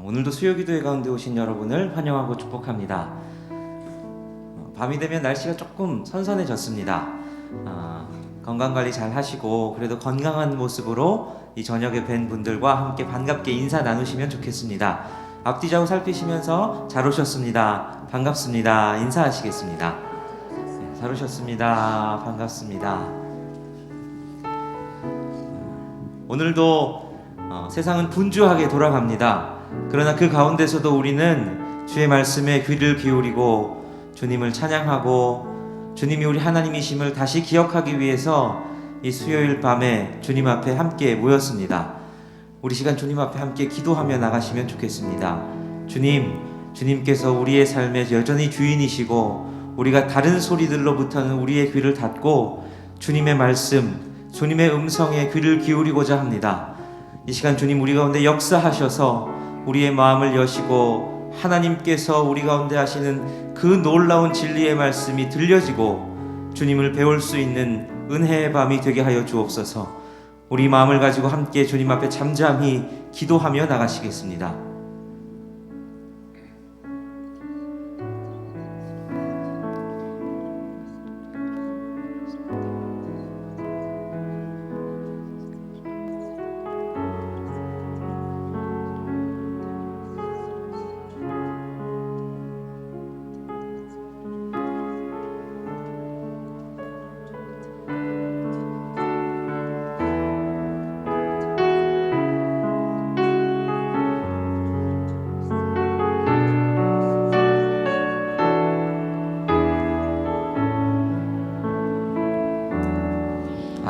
오늘도 수요기도회 가운데 오신 여러분을 환영하고 축복합니다. 밤이 되면 날씨가 조금 선선해졌습니다. 건강관리 잘 하시고 그래도 건강한 모습으로 이 저녁에 뵌 분들과 함께 반갑게 인사 나누시면 좋겠습니다. 앞뒤 좌우 살피시면서 잘 오셨습니다. 반갑습니다. 인사하시겠습니다. 잘 오셨습니다. 반갑습니다. 오늘도 세상은 분주하게 돌아갑니다. 그러나 그 가운데서도 우리는 주의 말씀에 귀를 기울이고 주님을 찬양하고 주님이 우리 하나님이심을 다시 기억하기 위해서 이 수요일 밤에 주님 앞에 함께 모였습니다. 우리 시간 주님 앞에 함께 기도하며 나가시면 좋겠습니다. 주님께서 우리의 삶에 여전히 주인이시고 우리가 다른 소리들로부터는 우리의 귀를 닫고 주님의 말씀, 주님의 음성에 귀를 기울이고자 합니다. 이 시간 주님 우리 가운데 역사하셔서 우리의 마음을 여시고 하나님께서 우리 가운데 하시는 그 놀라운 진리의 말씀이 들려지고 주님을 배울 수 있는 은혜의 밤이 되게 하여 주옵소서. 우리 마음을 가지고 함께 주님 앞에 잠잠히 기도하며 나가시겠습니다.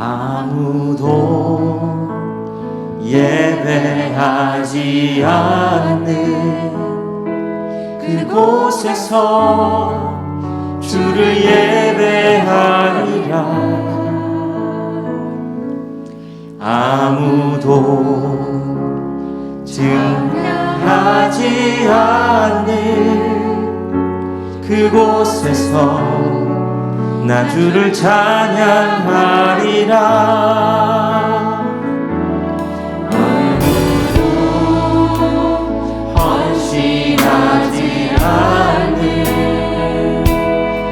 아무도 예배하지 않는 그곳에서 주를 예배하리라. 아무도 증하지 않는 그곳에서 나 주를 찬양하리라. 아무도 헌신하지 않는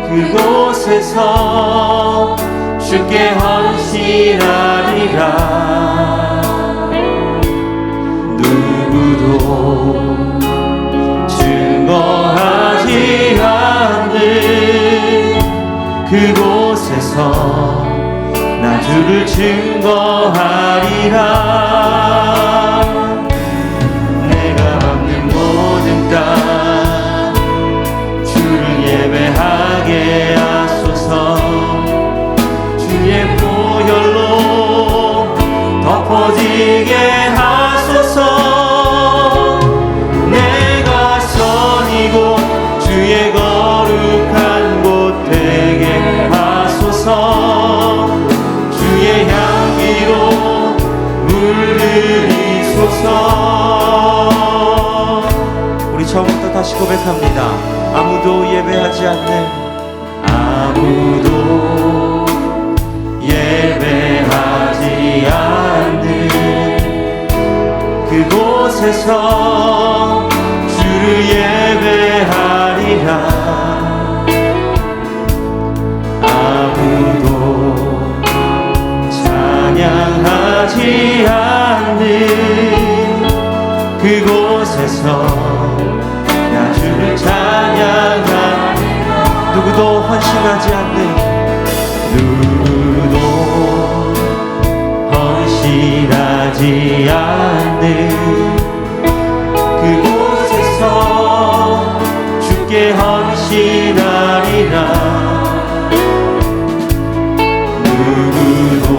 그곳에서 주께 헌신하리라. 누구도 증거하지 않는 그곳에서 나 주를 증거하리라. 내가 밟는 모든 땅 주를 예배하게 하소서. 주의 보혈로 덮어지게 하소서. 내가 선이고 주의 거룩한 곳 되게 하소서. 주의 향기로 물들이소서. 우리 처음부터 다시 고백합니다. 아무도 예배하지 않는, 아무도 예배하지 않는 그곳에서 주를 예배하리라. 아무도 찬양하지 않는 그곳에서 나 주를 찬양하리라. 누구도 헌신하지 않는, 누구도 헌신하지 않는 그곳에서 주께 헌신하리라. 누구도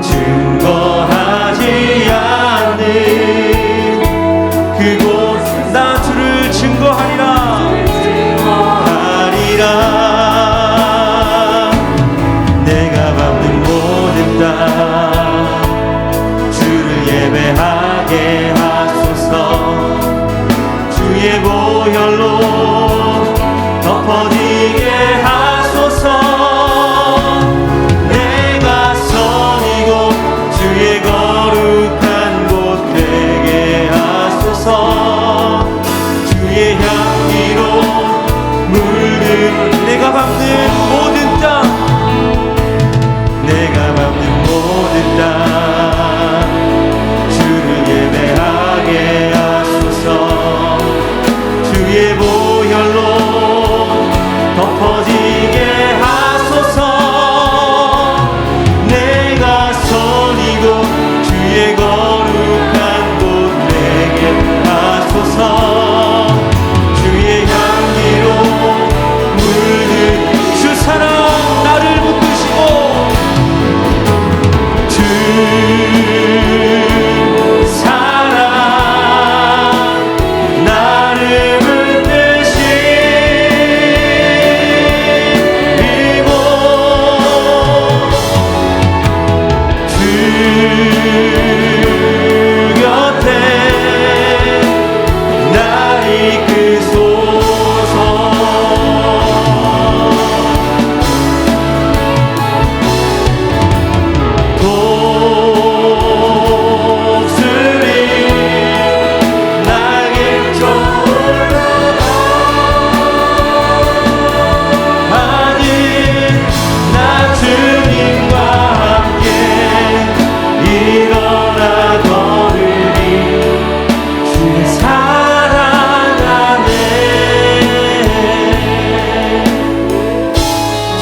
증거하지 않는 그곳 나 주를 증거하리라. 내가 밟는 모든 땅 주를 예배하리라.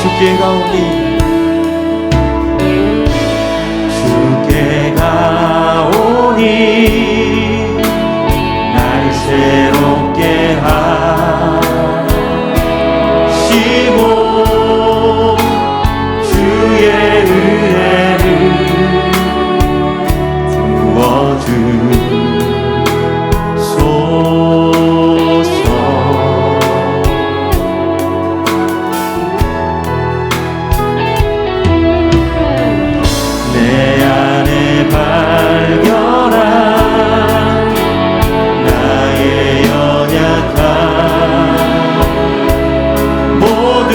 주께 가오니 주께 가오니 날 새롭게 하시고 주의 은혜를 부어주소서. 내 안에 발견한 나의 연약함 모두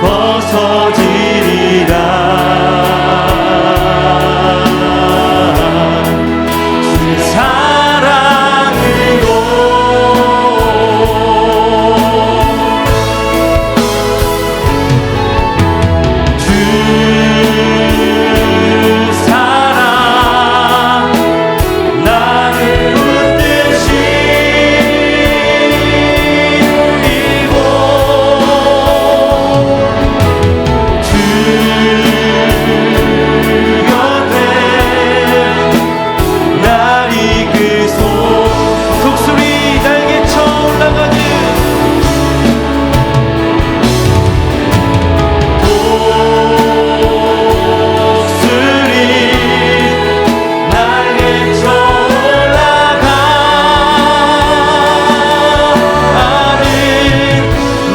벗어지리라. 주의 사랑으로 주 사랑 나를 붙드시고 주 곁에 날 이끄소. 독수리 날개쳐 올라가는 독수리 날개쳐 올라가는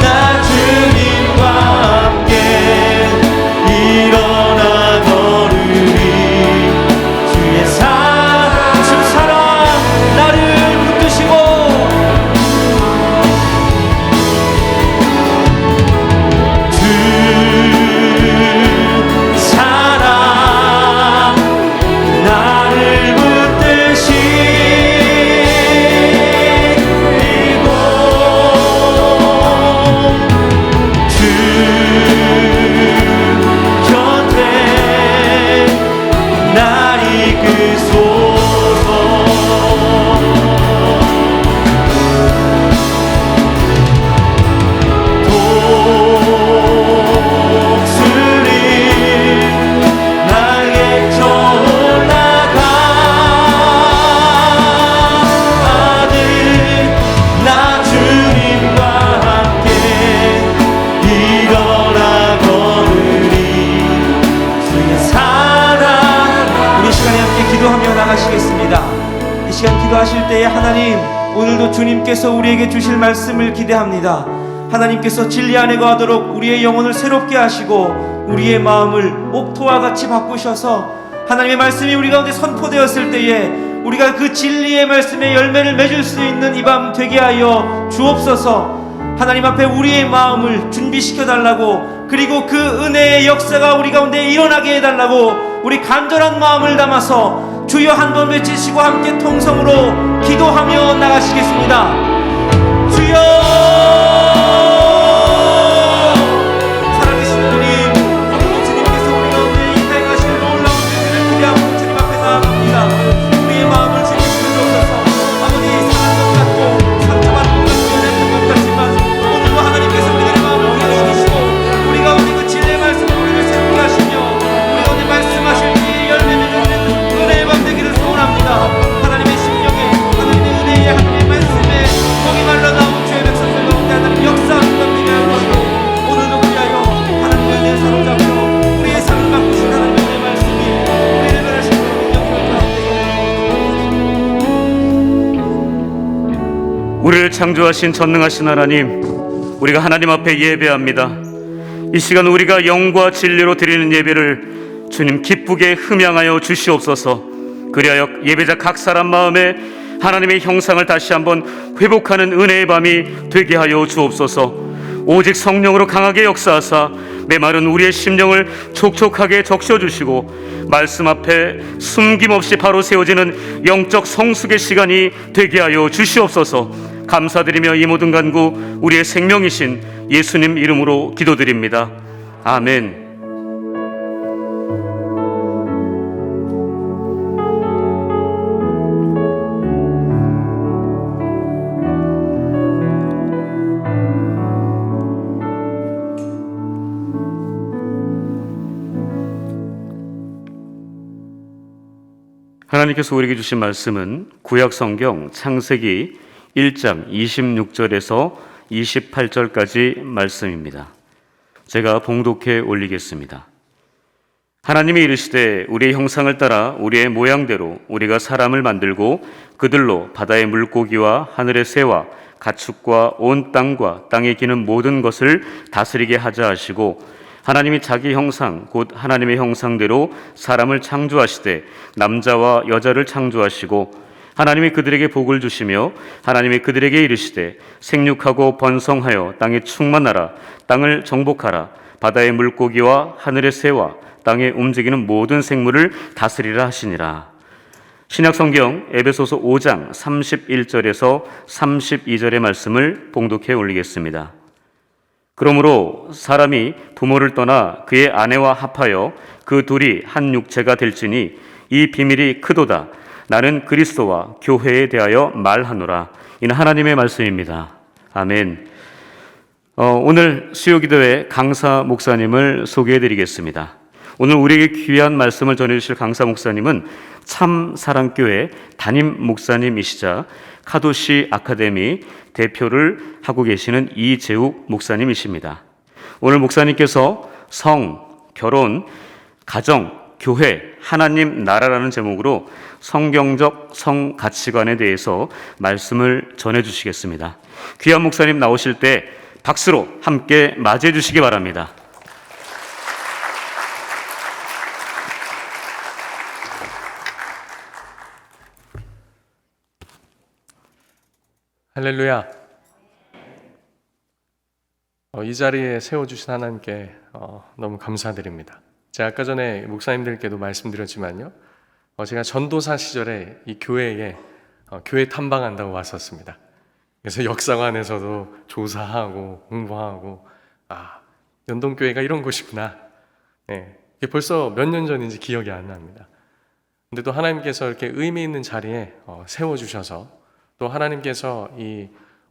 나 주님과 함께 일어나 걸으리. 주의 주 사랑 나를 붙드시고 주 사랑 나를 붙드시고 주 곁에 날 이끄소서. 독수리 날개쳐 올라가는 나 주님과 함께 일어나 걸으리. 주의 사랑. 우리 시간에 함께 기도하며 나가시겠습니다. 이 시간 기도하실 때에 하나님, 오늘도 주님께서 우리에게 주실 말씀을 기대합니다. 하나님께서 진리 안에 거하도록 우리의 영혼을 새롭게 하시고 우리의 마음을 옥토와 같이 바꾸셔서 하나님의 말씀이 우리 가운데 선포되었을 때에 우리가 그 진리의 말씀의 열매를 맺을 수 있는 이 밤 되게 하여 주옵소서. 하나님 앞에 우리의 마음을 준비시켜 달라고, 그리고 그 은혜의 역사가 우리 가운데 일어나게 해달라고 우리 간절한 마음을 담아서 주여 한번 외치시고 함께 통성으로 기도하며 나가시겠습니다. 주여! 살아계신 주님, 오늘도 주님께서 우리 가운데 이 행하실 놀라운 일들을 기대하고 주님 앞에 나아갑니다. 우리의 마음을 주님께서 주옵소서. 아버지, 상한 것 같고 상처받은 것 같고 연약한 것 같지만 오늘도 하나님께서 우리들의 마음을 회복시키시고 우리 가운데 그 진리의 말씀을 우리를 새롭게 하시며 우리 가운데 말씀하실 때에 열매 맺는 은혜의 밤 되기를 소원합니다. 하나님의 심령에, 하나님의 은혜에, 하나님의 말씀에 목이 말라 나온 주의 백성들 가운데 하나님 역사하는 밤 되게 하여 주시고 오늘도 그리하여 하나님의 은혜에 사로잡혀 우리의 삶을 바꾸신 하나님의 은혜의 말씀이 우리를 변하시는 능력을 가운데 우리를 창조하신 전능하신 하나님, 우리가 하나님 앞에 예배합니다. 이 시간 우리가 영과 진리로 드리는 예배를 주님 기쁘게 흠양하여 주시옵소서. 그리하여 예배자 각 사람 마음에 하나님의 형상을 다시 한번 회복하는 은혜의 밤이 되게 하여 주옵소서. 오직 성령으로 강하게 역사하사 메마른 우리의 심령을 촉촉하게 적셔주시고 말씀 앞에 숨김없이 바로 세워지는 영적 성숙의 시간이 되게 하여 주시옵소서. 감사드리며 이 모든 간구 우리의 생명이신 예수님 이름으로 기도드립니다. 아멘. 하나님께서 우리에게 주신 말씀은 구약 성경 창세기 1장 26절에서 28절까지 말씀입니다. 제가 봉독해 올리겠습니다. 하나님이 이르시되 우리의 형상을 따라 우리의 모양대로 우리가 사람을 만들고 그들로 바다의 물고기와 하늘의 새와 가축과 온 땅과 땅에 기는 모든 것을 다스리게 하자 하시고, 하나님이 자기 형상 곧 하나님의 형상대로 사람을 창조하시되 남자와 여자를 창조하시고, 하나님이 그들에게 복을 주시며 하나님이 그들에게 이르시되 생육하고 번성하여 땅에 충만하라, 땅을 정복하라, 바다의 물고기와 하늘의 새와 땅에 움직이는 모든 생물을 다스리라 하시니라. 신약성경 에베소서 5장 31절에서 32절의 말씀을 봉독해 올리겠습니다. 그러므로 사람이 부모를 떠나 그의 아내와 합하여 그 둘이 한 육체가 될지니 이 비밀이 크도다. 나는 그리스도와 교회에 대하여 말하노라. 이는 하나님의 말씀입니다. 아멘. 오늘 수요기도회 강사 목사님을 소개해 드리겠습니다. 오늘 우리에게 귀한 말씀을 전해주실 강사 목사님은 참사랑교회 담임 목사님이시자 카도시 아카데미 대표를 하고 계시는 이재욱 목사님이십니다. 오늘 목사님께서 성, 결혼, 가정, 교회, 하나님 나라라는 제목으로 성경적 성 가치관에 대해서 말씀을 전해주시겠습니다. 귀한 목사님 나오실 때 박수로 함께 맞이해 주시기 바랍니다. 할렐루야. 이 자리에 세워주신 하나님께 너무 감사드립니다. 제가 아까 전에 목사님들께도 말씀드렸지만요, 제가 전도사 시절에 이 교회에 교회 탐방한다고 왔었습니다. 그래서 역사관에서도 조사하고 공부하고, 연동교회가 이런 곳이구나. 네, 이게 벌써 몇 년 전인지 기억이 안 납니다. 근데 또 하나님께서 이렇게 의미 있는 자리에 세워주셔서, 또 하나님께서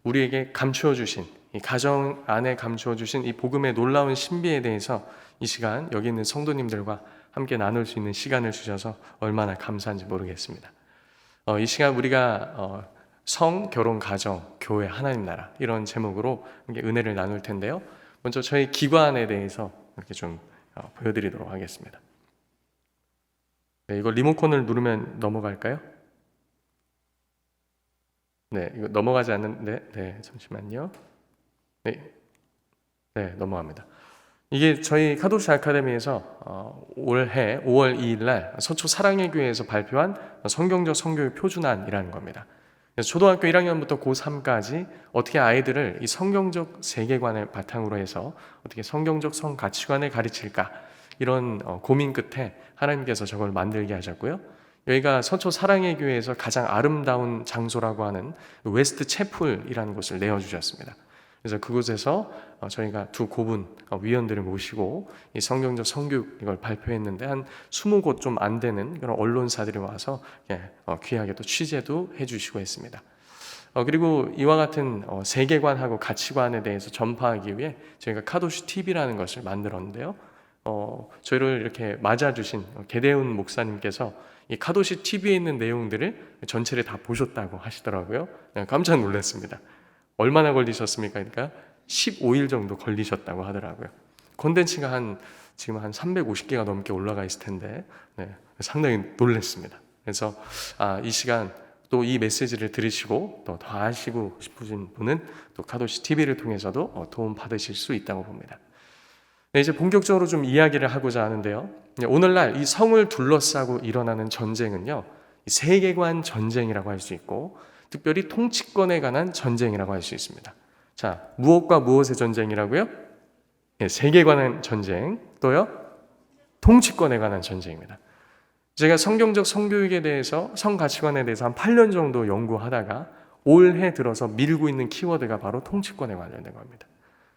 우리에게 감추어 주신, 이 가정 안에 감추어 주신 이 복음의 놀라운 신비에 대해서 이 시간 여기 있는 성도님들과 함께 나눌 수 있는 시간을 주셔서 얼마나 감사한지 모르겠습니다. 이 시간 우리가 성, 결혼, 가정, 교회, 하나님 나라 이런 제목으로 은혜를 나눌 텐데요. 먼저 저희 기관에 대해서 이렇게 좀 보여드리도록 하겠습니다. 네, 이거 리모컨을 누르면 넘어갈까요? 네, 이거 넘어가지 않는데, 네, 잠시만요. 네, 넘어갑니다. 이게 저희 카도시 아카데미에서 올해 5월 2일 날 서초 사랑의 교회에서 발표한 성경적 성교육 표준안이라는 겁니다. 그래서 초등학교 1학년부터 고3까지 어떻게 아이들을 이 성경적 세계관을 바탕으로 해서 어떻게 성경적 성 가치관을 가르칠까, 이런 고민 끝에 하나님께서 저걸 만들게 하셨고요. 여기가 서초 사랑의 교회에서 가장 아름다운 장소라고 하는 웨스트 채플이라는 곳을 내어주셨습니다. 그래서 그곳에서 저희가 두 고분 위원들을 모시고 이 성경적 성교육 이걸 발표했는데, 한 20곳 좀 안 되는 그런 언론사들이 와서 귀하게 또 취재도 해주시고 했습니다. 그리고 이와 같은 세계관하고 가치관에 대해서 전파하기 위해 저희가 카도시 TV라는 것을 만들었는데요. 저희를 이렇게 맞아주신 개대훈 목사님께서 이 카도시 TV에 있는 내용들을 전체를 다 보셨다고 하시더라고요. 깜짝 놀랐습니다. 얼마나 걸리셨습니까? 그러니까 15일 정도 걸리셨다고 하더라고요. 콘텐츠가 지금 한 350개가 넘게 올라가 있을 텐데, 상당히 놀랐습니다. 그래서 이 시간 또 이 메시지를 들으시고 또 더 아시고 싶으신 분은 또 카도시 TV를 통해서도 도움 받으실 수 있다고 봅니다. 이제 본격적으로 좀 이야기를 하고자 하는데요. 오늘날 이 성을 둘러싸고 일어나는 전쟁은요, 세계관 전쟁이라고 할 수 있고, 특별히 통치권에 관한 전쟁이라고 할 수 있습니다. 자, 무엇과 무엇의 전쟁이라고요? 세계관의 전쟁, 또요? 통치권에 관한 전쟁입니다. 제가 성경적 성교육에 대해서, 성가치관에 대해서 한 8년 정도 연구하다가 올해 들어서 밀고 있는 키워드가 바로 통치권에 관련된 겁니다.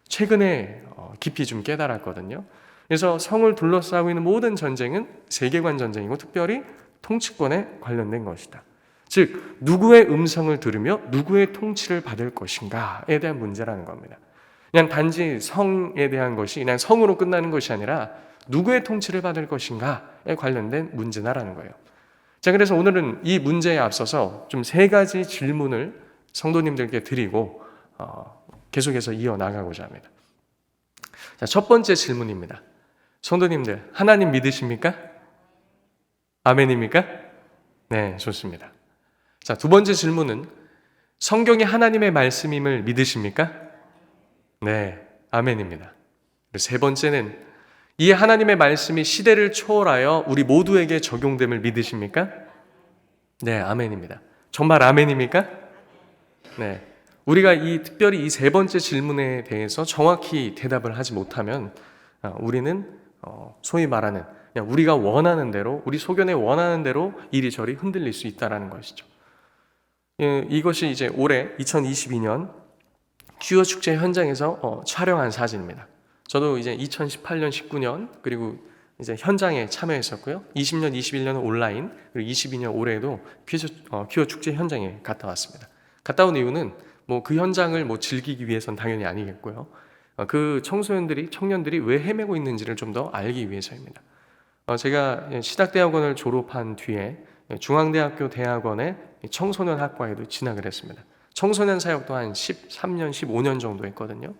최근에 깊이 좀 깨달았거든요. 그래서 성을 둘러싸고 있는 모든 전쟁은 세계관 전쟁이고, 특별히 통치권에 관련된 것이다. 즉, 누구의 음성을 들으며 누구의 통치를 받을 것인가에 대한 문제라는 겁니다. 그냥 단지 성에 대한 것이 그냥 성으로 끝나는 것이 아니라 누구의 통치를 받을 것인가에 관련된 문제나라는 거예요. 자, 그래서 오늘은 이 문제에 앞서서 좀 세 가지 질문을 성도님들께 드리고 계속해서 이어나가고자 합니다. 자, 첫 번째 질문입니다. 성도님들, 하나님 믿으십니까? 아멘입니까? 네, 좋습니다. 자, 두 번째 질문은 성경이 하나님의 말씀임을 믿으십니까? 네, 아멘입니다. 그리고 세 번째는 이 하나님의 말씀이 시대를 초월하여 우리 모두에게 적용됨을 믿으십니까? 네, 아멘입니다. 정말 아멘입니까? 네. 우리가 특별히 이 세 번째 질문에 대해서 정확히 대답을 하지 못하면 우리는 소위 말하는 그냥 우리가 원하는 대로, 우리 소견에 원하는 대로 이리저리 흔들릴 수 있다는 것이죠. 이것이 이제 올해 2022년 퀴어 축제 현장에서 촬영한 사진입니다. 저도 이제 2018년, 19년 그리고 이제 현장에 참여했었고요. 20년, 21년은 온라인, 그리고 22년 올해에도 퀴어 축제 현장에 갔다 왔습니다. 갔다 온 이유는 뭐 그 현장을 즐기기 위해선 당연히 아니겠고요. 그 청년들이 왜 헤매고 있는지를 좀 더 알기 위해서입니다. 제가 신학대학원을 졸업한 뒤에 중앙대학교 대학원의 청소년 학과에도 진학을 했습니다. 청소년 사역도 한 13년, 15년 정도 했거든요.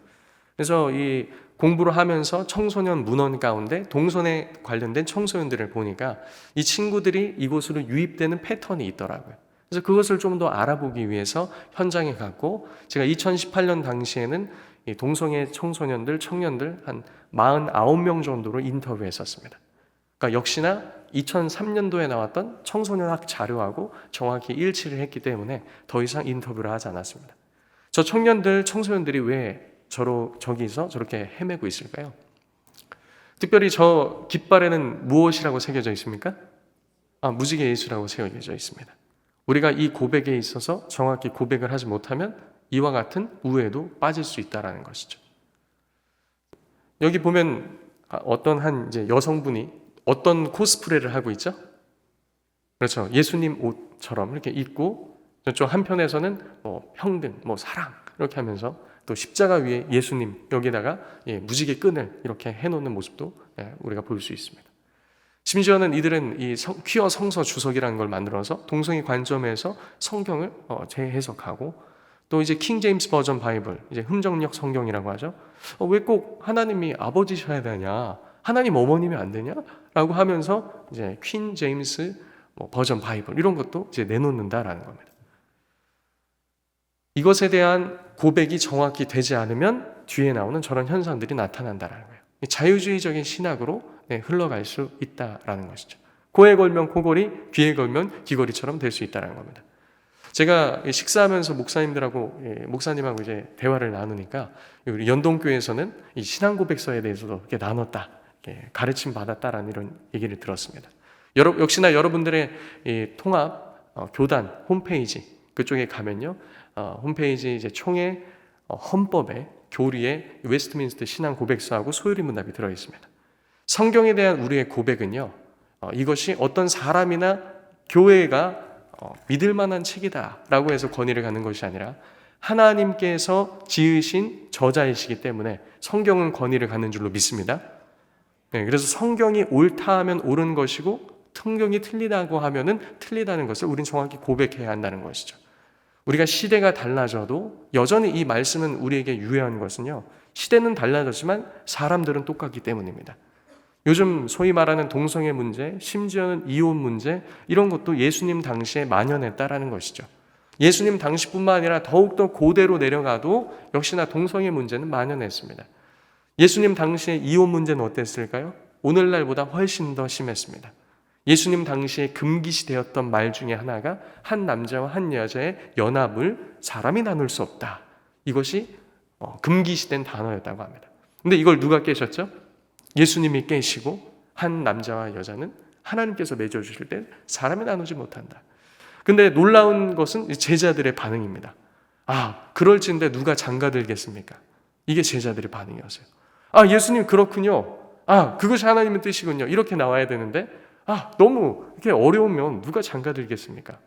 그래서 이 공부를 하면서 청소년 문헌 가운데 동성애 관련된 청소년들을 보니까 이 친구들이 이곳으로 유입되는 패턴이 있더라고요. 그래서 그것을 좀 더 알아보기 위해서 현장에 갔고, 제가 2018년 당시에는 이 동성애 청소년들, 청년들 한 49명 정도로 인터뷰했었습니다. 그러니까 역시나 2003년도에 나왔던 청소년학 자료하고 정확히 일치를 했기 때문에 더 이상 인터뷰를 하지 않았습니다. 저 청소년들이 왜 저기서 저렇게 헤매고 있을까요? 특별히 저 깃발에는 무엇이라고 새겨져 있습니까? 무지개 예수라고 새겨져 있습니다. 우리가 이 고백에 있어서 정확히 고백을 하지 못하면 이와 같은 우애도 빠질 수 있다는 것이죠. 여기 보면 어떤 한 이제 여성분이 어떤 코스프레를 하고 있죠? 그렇죠. 예수님 옷처럼 이렇게 입고, 저쪽 한편에서는 평등, 사랑 이렇게 하면서 또 십자가 위에 예수님 여기다가 무지개 끈을 이렇게 해놓는 모습도 우리가 볼 수 있습니다. 심지어는 이들은 이 퀴어 성서 주석이라는 걸 만들어서 동성애 관점에서 성경을 재해석하고, 또 이제 킹 제임스 버전 바이블, 이제 흠정력 성경이라고 하죠. 왜 꼭 하나님이 아버지셔야 되냐? 하나님 어머님이 안 되냐? 라고 하면서 이제 퀸 제임스 버전 바이블 이런 것도 이제 내놓는다라는 겁니다. 이것에 대한 고백이 정확히 되지 않으면 뒤에 나오는 저런 현상들이 나타난다는 거예요. 자유주의적인 신학으로 흘러갈 수 있다라는 것이죠. 코에 걸면 코걸이, 귀에 걸면 귀걸이처럼 될 수 있다는 겁니다. 제가 식사하면서 목사님하고 이제 대화를 나누니까 우리 연동교회에서는 이 신앙 고백서에 대해서도 이렇게 나눴다, 가르침 받았다라는 이런 얘기를 들었습니다. 역시나 여러분들의 이 통합 교단 홈페이지 그쪽에 가면요, 홈페이지 이제 총회 헌법에 교리에 웨스트민스터 신앙 고백서하고 소요리 문답이 들어 있습니다. 성경에 대한 우리의 고백은요, 이것이 어떤 사람이나 교회가 믿을 만한 책이다라고 해서 권위를 갖는 것이 아니라 하나님께서 지으신 저자이시기 때문에 성경은 권위를 갖는 줄로 믿습니다. 그래서 성경이 옳다 하면 옳은 것이고 성경이 틀리다고 하면은 틀리다는 것을 우리는 정확히 고백해야 한다는 것이죠. 우리가 시대가 달라져도 여전히 이 말씀은 우리에게 유효한 것은요, 시대는 달라졌지만 사람들은 똑같기 때문입니다. 요즘 소위 말하는 동성애 문제, 심지어는 이혼 문제, 이런 것도 예수님 당시에 만연했다라는 것이죠. 예수님 당시뿐만 아니라 더욱더 고대로 내려가도 역시나 동성애 문제는 만연했습니다. 예수님 당시에 이혼 문제는 어땠을까요? 오늘날보다 훨씬 더 심했습니다. 예수님 당시에 금기시되었던 말 중에 하나가 한 남자와 한 여자의 연합을 사람이 나눌 수 없다. 이것이 금기시된 단어였다고 합니다. 근데 이걸 누가 깨셨죠? 예수님이 깨시고, 한 남자와 여자는 하나님께서 맺어주실 때 사람이 나누지 못한다. 근데 놀라운 것은 제자들의 반응입니다. 그럴진데 누가 장가들겠습니까? 이게 제자들의 반응이었어요. 예수님 그렇군요. 그것이 하나님의 뜻이군요. 이렇게 나와야 되는데 너무 이렇게 어려우면 누가 장가들겠습니까?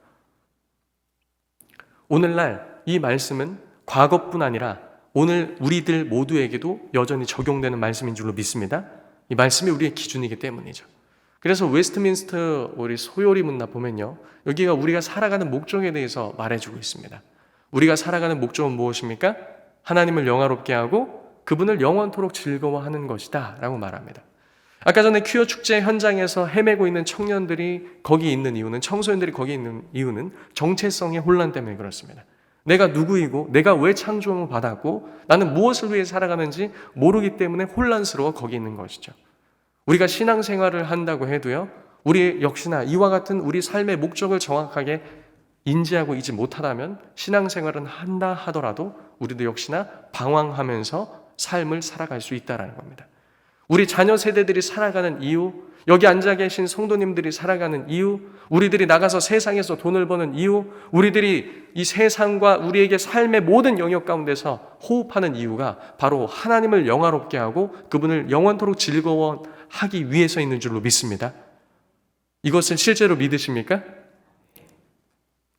오늘날 이 말씀은 과거뿐 아니라 오늘 우리들 모두에게도 여전히 적용되는 말씀인 줄로 믿습니다. 이 말씀이 우리의 기준이기 때문이죠. 그래서 웨스트민스터 우리 소요리 문답 보면요, 여기가 우리가 살아가는 목적에 대해서 말해주고 있습니다. 우리가 살아가는 목적은 무엇입니까? 하나님을 영화롭게 하고 그분을 영원토록 즐거워하는 것이다 라고 말합니다. 아까 전에 퀴어 축제 현장에서 헤매고 있는 청년들이 거기 있는 이유는, 청소년들이 거기 있는 이유는 정체성의 혼란 때문에 그렇습니다. 내가 누구이고 내가 왜 창조함을 받았고 나는 무엇을 위해 살아가는지 모르기 때문에 혼란스러워 거기 있는 것이죠. 우리가 신앙생활을 한다고 해도요, 우리 역시나 이와 같은 우리 삶의 목적을 정확하게 인지하고 있지 못하다면 신앙생활은 한다 하더라도 우리도 역시나 방황하면서 삶을 살아갈 수 있다는 겁니다. 우리 자녀 세대들이 살아가는 이유, 여기 앉아 계신 성도님들이 살아가는 이유, 우리들이 나가서 세상에서 돈을 버는 이유, 우리들이 이 세상과 우리에게 삶의 모든 영역 가운데서 호흡하는 이유가 바로 하나님을 영화롭게 하고 그분을 영원토록 즐거워하기 위해서 있는 줄로 믿습니다. 이것을 실제로 믿으십니까?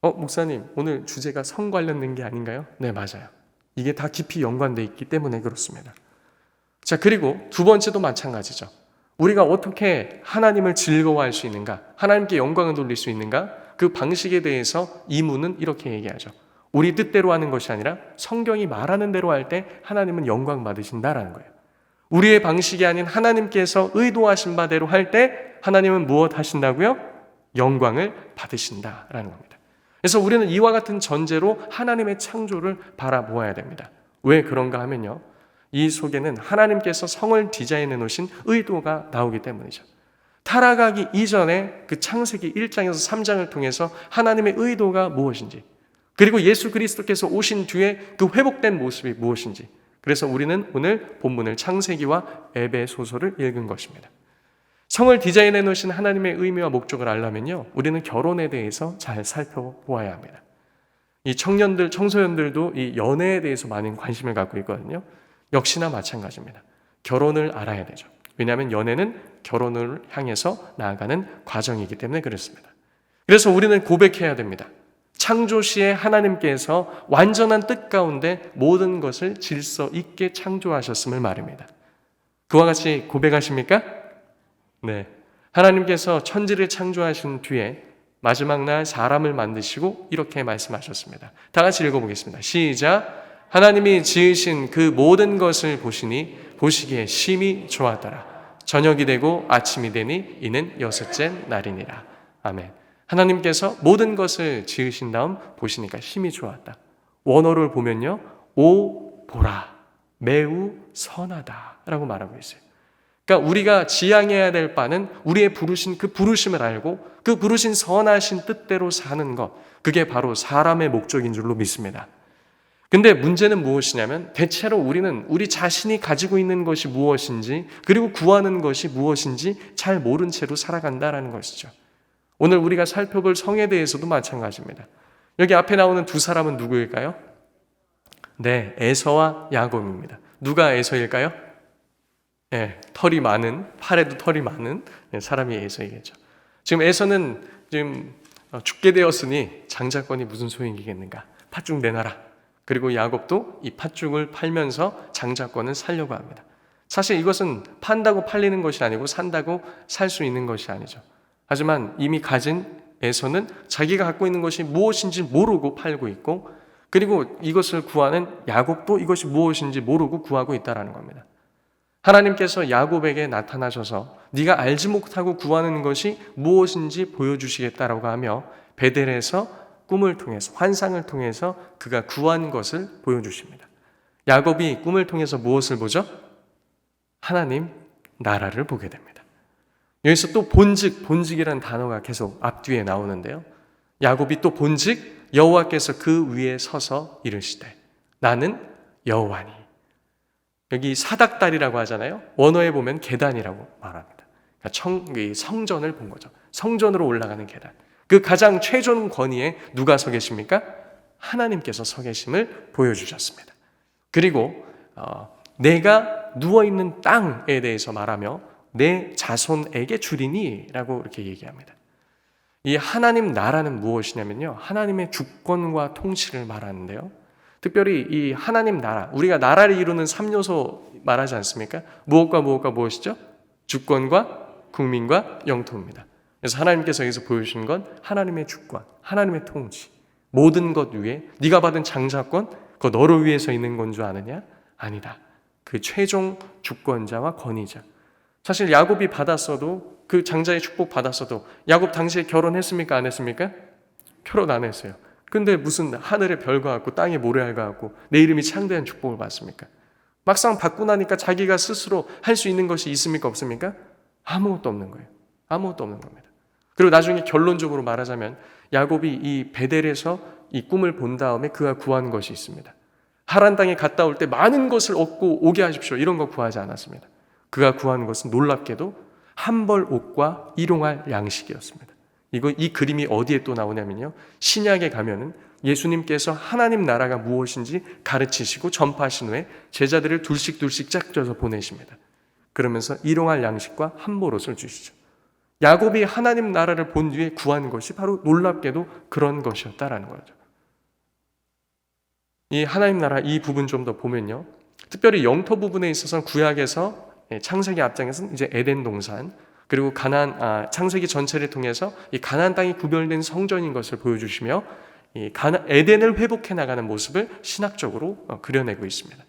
목사님, 오늘 주제가 성 관련된 게 아닌가요? 네, 맞아요. 이게 다 깊이 연관되어 있기 때문에 그렇습니다. 자, 그리고 두 번째도 마찬가지죠. 우리가 어떻게 하나님을 즐거워할 수 있는가, 하나님께 영광을 돌릴 수 있는가, 그 방식에 대해서 이문은 이렇게 얘기하죠. 우리 뜻대로 하는 것이 아니라 성경이 말하는 대로 할 때 하나님은 영광 받으신다라는 거예요. 우리의 방식이 아닌 하나님께서 의도하신 바대로 할 때 하나님은 무엇 하신다고요? 영광을 받으신다라는 겁니다. 그래서 우리는 이와 같은 전제로 하나님의 창조를 바라보아야 됩니다. 왜 그런가 하면요, 이 속에는 하나님께서 성을 디자인해 놓으신 의도가 나오기 때문이죠. 타락하기 이전에 그 창세기 1장에서 3장을 통해서 하나님의 의도가 무엇인지, 그리고 예수 그리스도께서 오신 뒤에 그 회복된 모습이 무엇인지, 그래서 우리는 오늘 본문을 창세기와 에베소서를 읽은 것입니다. 성을 디자인해 놓으신 하나님의 의미와 목적을 알려면요, 우리는 결혼에 대해서 잘 살펴보아야 합니다. 이 청년들, 청소년들도 이 연애에 대해서 많은 관심을 갖고 있거든요. 역시나 마찬가지입니다. 결혼을 알아야 되죠. 왜냐하면 연애는 결혼을 향해서 나아가는 과정이기 때문에 그렇습니다. 그래서 우리는 고백해야 됩니다. 창조 시에 하나님께서 완전한 뜻 가운데 모든 것을 질서 있게 창조하셨음을 말입니다. 그와 같이 고백하십니까? 네. 하나님께서 천지를 창조하신 뒤에 마지막 날 사람을 만드시고 이렇게 말씀하셨습니다. 다 같이 읽어보겠습니다. 시작. 하나님이 지으신 그 모든 것을 보시니 보시기에 심히 좋았더라. 저녁이 되고 아침이 되니 이는 여섯째 날이니라. 아멘. 하나님께서 모든 것을 지으신 다음 보시니까 심히 좋았다. 원어를 보면요, 오 보라 매우 선하다라고 말하고 있어요. 그러니까 우리가 지향해야 될 바는 우리의 부르신 그 부르심을 알고 그 부르신 선하신 뜻대로 사는 것, 그게 바로 사람의 목적인 줄로 믿습니다. 근데 문제는 무엇이냐면 대체로 우리는 우리 자신이 가지고 있는 것이 무엇인지, 그리고 구하는 것이 무엇인지 잘 모른 채로 살아간다라는 것이죠. 오늘 우리가 살펴볼 성에 대해서도 마찬가지입니다. 여기 앞에 나오는 두 사람은 누구일까요? 네, 에서와 야곱입니다. 누가 에서일까요? 네, 털이 많은, 팔에도 털이 많은 사람이 에서이겠죠. 지금 에서는 지금 죽게 되었으니 장자권이 무슨 소용이겠는가? 팥죽 내놔라. 그리고 야곱도 이 팥죽을 팔면서 장자권을 살려고 합니다. 사실 이것은 판다고 팔리는 것이 아니고 산다고 살 수 있는 것이 아니죠. 하지만 이미 가진 에서는 자기가 갖고 있는 것이 무엇인지 모르고 팔고 있고, 그리고 이것을 구하는 야곱도 이것이 무엇인지 모르고 구하고 있다는 겁니다. 하나님께서 야곱에게 나타나셔서 네가 알지 못하고 구하는 것이 무엇인지 보여주시겠다라고 하며 베델에서 꿈을 통해서, 환상을 통해서 그가 구한 것을 보여주십니다. 야곱이 꿈을 통해서 무엇을 보죠? 하나님 나라를 보게 됩니다. 여기서 또 본직이라는 단어가 계속 앞뒤에 나오는데요. 야곱이 또 본직, 여호와께서 그 위에 서서 이르시되 나는 여호와니. 여기 사닥다리라고 하잖아요. 원어에 보면 계단이라고 말합니다. 그러니까 성전을 본 거죠. 성전으로 올라가는 계단. 그 가장 최종 권위에 누가 서 계십니까? 하나님께서 서 계심을 보여주셨습니다. 그리고 내가 누워있는 땅에 대해서 말하며 내 자손에게 주리니 라고 이렇게 얘기합니다. 이 하나님 나라는 무엇이냐면요, 하나님의 주권과 통치를 말하는데요, 특별히 이 하나님 나라, 우리가 나라를 이루는 3요소 말하지 않습니까? 무엇과 무엇과 무엇이죠? 주권과 국민과 영토입니다. 그래서 하나님께서 여기서 보여주신 건 하나님의 주권, 하나님의 통치. 모든 것 위에 네가 받은 장자권, 그거 너를 위해서 있는 건 줄 아느냐? 아니다. 그 최종 주권자와 권위자. 사실 야곱이 받았어도, 그 장자의 축복 받았어도 야곱 당시에 결혼했습니까? 안 했습니까? 결혼 안 했어요. 근데 무슨 하늘의 별과 같고 땅의 모래알과 같고 내 이름이 창대한 축복을 받습니까? 막상 받고 나니까 자기가 스스로 할 수 있는 것이 있습니까? 없습니까? 아무것도 없는 거예요. 아무것도 없는 겁니다. 그리고 나중에 결론적으로 말하자면 야곱이 이 베델에서 이 꿈을 본 다음에 그가 구한 것이 있습니다. 하란 땅에 갔다 올 때 많은 것을 얻고 오게 하십시오. 이런 거 구하지 않았습니다. 그가 구한 것은 놀랍게도 한 벌 옷과 일용할 양식이었습니다. 이 그림이 어디에 또 나오냐면요. 신약에 가면은 예수님께서 하나님 나라가 무엇인지 가르치시고 전파하신 후에 제자들을 둘씩 짝져서 보내십니다. 그러면서 일용할 양식과 한 벌 옷을 주시죠. 야곱이 하나님 나라를 본 뒤에 구한 것이 바로 놀랍게도 그런 것이었다라는 거죠. 이 하나님 나라 이 부분 좀 더 보면요. 특별히 영토 부분에 있어서 구약에서 창세기 앞장에서는 이제 에덴 동산, 그리고 창세기 전체를 통해서 이 가나안 땅이 구별된 성전인 것을 보여주시며 이 에덴을 회복해 나가는 모습을 신학적으로 그려내고 있습니다.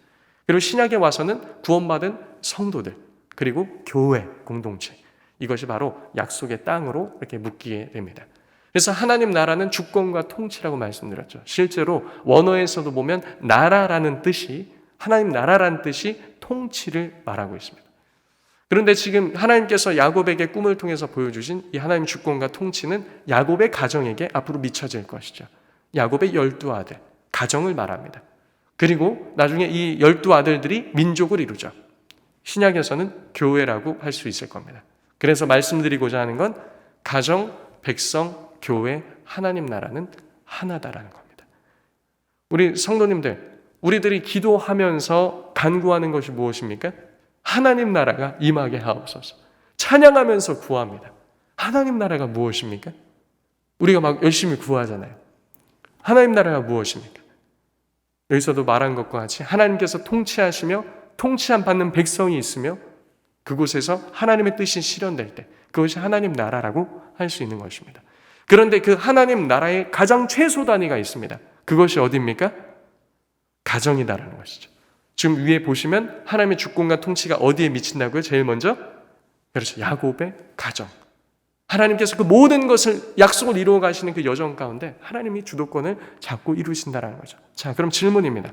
그리고 신약에 와서는 구원받은 성도들, 그리고 교회 공동체, 이것이 바로 약속의 땅으로 이렇게 묶이게 됩니다. 그래서 하나님 나라는 주권과 통치라고 말씀드렸죠. 실제로 원어에서도 보면 나라라는 뜻이, 하나님 나라라는 뜻이 통치를 말하고 있습니다. 그런데 지금 하나님께서 야곱에게 꿈을 통해서 보여주신 이 하나님의 주권과 통치는 야곱의 가정에게 앞으로 미쳐질 것이죠. 야곱의 12아들, 가정을 말합니다. 그리고 나중에 이 12아들들이 민족을 이루죠. 신약에서는 교회라고 할 수 있을 겁니다. 그래서 말씀드리고자 하는 건 가정, 백성, 교회, 하나님 나라는 하나다라는 겁니다. 우리 성도님들, 우리들이 기도하면서 간구하는 것이 무엇입니까? 하나님 나라가 임하게 하옵소서. 찬양하면서 구합니다. 하나님 나라가 무엇입니까? 우리가 막 열심히 구하잖아요. 하나님 나라가 무엇입니까? 여기서도 말한 것과 같이 하나님께서 통치하시며 통치함 받는 백성이 있으며 그곳에서 하나님의 뜻이 실현될 때 그것이 하나님 나라라고 할 수 있는 것입니다. 그런데 그 하나님 나라의 가장 최소 단위가 있습니다. 그것이 어디입니까? 가정이다라는 것이죠. 지금 위에 보시면 하나님의 주권과 통치가 어디에 미친다고요? 제일 먼저 그렇죠. 야곱의 가정. 하나님께서 그 모든 것을 약속을 이루어 가시는 그 여정 가운데 하나님이 주도권을 잡고 이루신다라는 거죠. 자, 그럼 질문입니다.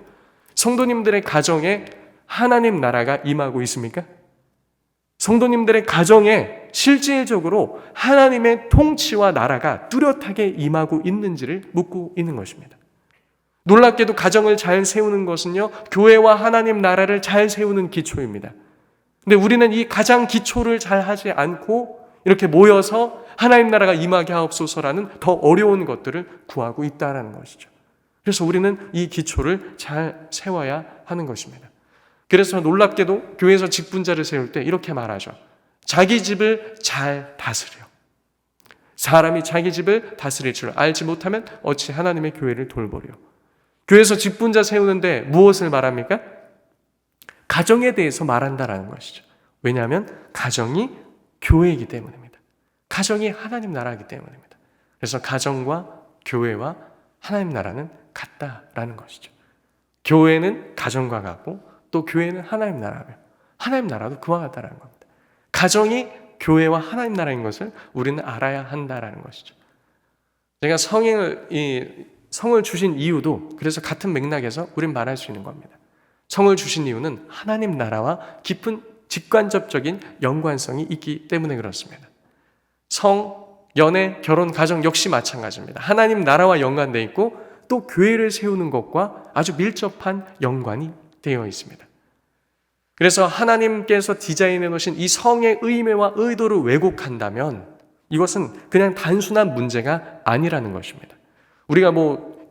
성도님들의 가정에 하나님 나라가 임하고 있습니까? 성도님들의 가정에 실질적으로 하나님의 통치와 나라가 뚜렷하게 임하고 있는지를 묻고 있는 것입니다. 놀랍게도 가정을 잘 세우는 것은요, 교회와 하나님 나라를 잘 세우는 기초입니다. 근데 우리는 이 가장 기초를 잘 하지 않고 이렇게 모여서 하나님 나라가 임하게 하옵소서라는 더 어려운 것들을 구하고 있다는 것이죠. 그래서 우리는 이 기초를 잘 세워야 하는 것입니다. 그래서 놀랍게도 교회에서 직분자를 세울 때 이렇게 말하죠. 자기 집을 잘 다스려. 사람이 자기 집을 다스릴 줄 알지 못하면 어찌 하나님의 교회를 돌보려. 교회에서 직분자 세우는데 무엇을 말합니까? 가정에 대해서 말한다라는 것이죠. 왜냐하면 가정이 교회이기 때문입니다. 가정이 하나님 나라이기 때문입니다. 그래서 가정과 교회와 하나님 나라는 같다라는 것이죠. 교회는 가정과 같고 또 교회는 하나님 나라며 하나님 나라도 그와 같다라는 겁니다. 가정이 교회와 하나님 나라인 것을 우리는 알아야 한다라는 것이죠. 제가 성을 주신 이유도 그래서 같은 맥락에서 우린 말할 수 있는 겁니다. 성을 주신 이유는 하나님 나라와 깊은 직간접적인 연관성이 있기 때문에 그렇습니다. 성, 연애, 결혼, 가정 역시 마찬가지입니다. 하나님 나라와 연관되어 있고 또 교회를 세우는 것과 아주 밀접한 연관이 되어 있습니다. 그래서 하나님께서 디자인해 놓으신 이 성의 의미와 의도를 왜곡한다면 이것은 그냥 단순한 문제가 아니라는 것입니다. 우리가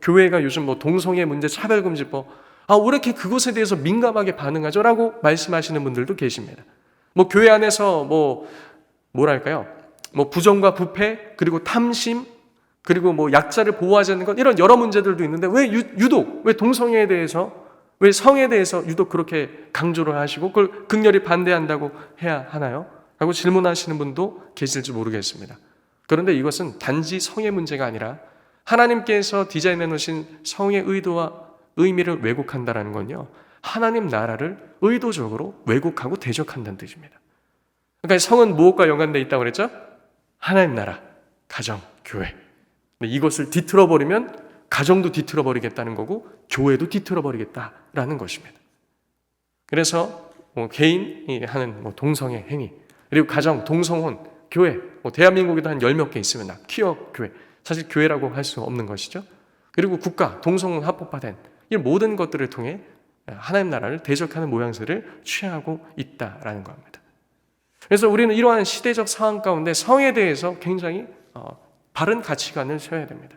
교회가 요즘 동성애 문제, 차별금지법, 왜 이렇게 그것에 대해서 민감하게 반응하죠? 라고 말씀하시는 분들도 계십니다. 교회 안에서 뭐랄까요? 부정과 부패, 그리고 탐심, 그리고 약자를 보호하지 않는 것, 이런 여러 문제들도 있는데 왜 유독, 왜 동성애에 대해서, 왜 성에 대해서 유독 그렇게 강조를 하시고 그걸 극렬히 반대한다고 해야 하나요? 하고 질문하시는 분도 계실지 모르겠습니다. 그런데 이것은 단지 성의 문제가 아니라 하나님께서 디자인해 놓으신 성의 의도와 의미를 왜곡한다는 건요, 하나님 나라를 의도적으로 왜곡하고 대적한다는 뜻입니다. 그러니까 성은 무엇과 연관되어 있다고 그랬죠? 하나님 나라, 가정, 교회. 근데 이것을 뒤틀어버리면 가정도 뒤틀어버리겠다는 거고 교회도 뒤틀어버리겠다라는 것입니다. 그래서 개인이 하는 동성애 행위, 그리고 가정, 동성혼, 교회, 대한민국에도 한 10몇 개 있으면 퀴어 교회, 사실 교회라고 할 수 없는 것이죠. 그리고 국가, 동성혼 합법화된 이 모든 것들을 통해 하나님 나라를 대적하는 모양새를 취하고 있다라는 겁니다. 그래서 우리는 이러한 시대적 상황 가운데 성에 대해서 굉장히 바른 가치관을 세워야 됩니다.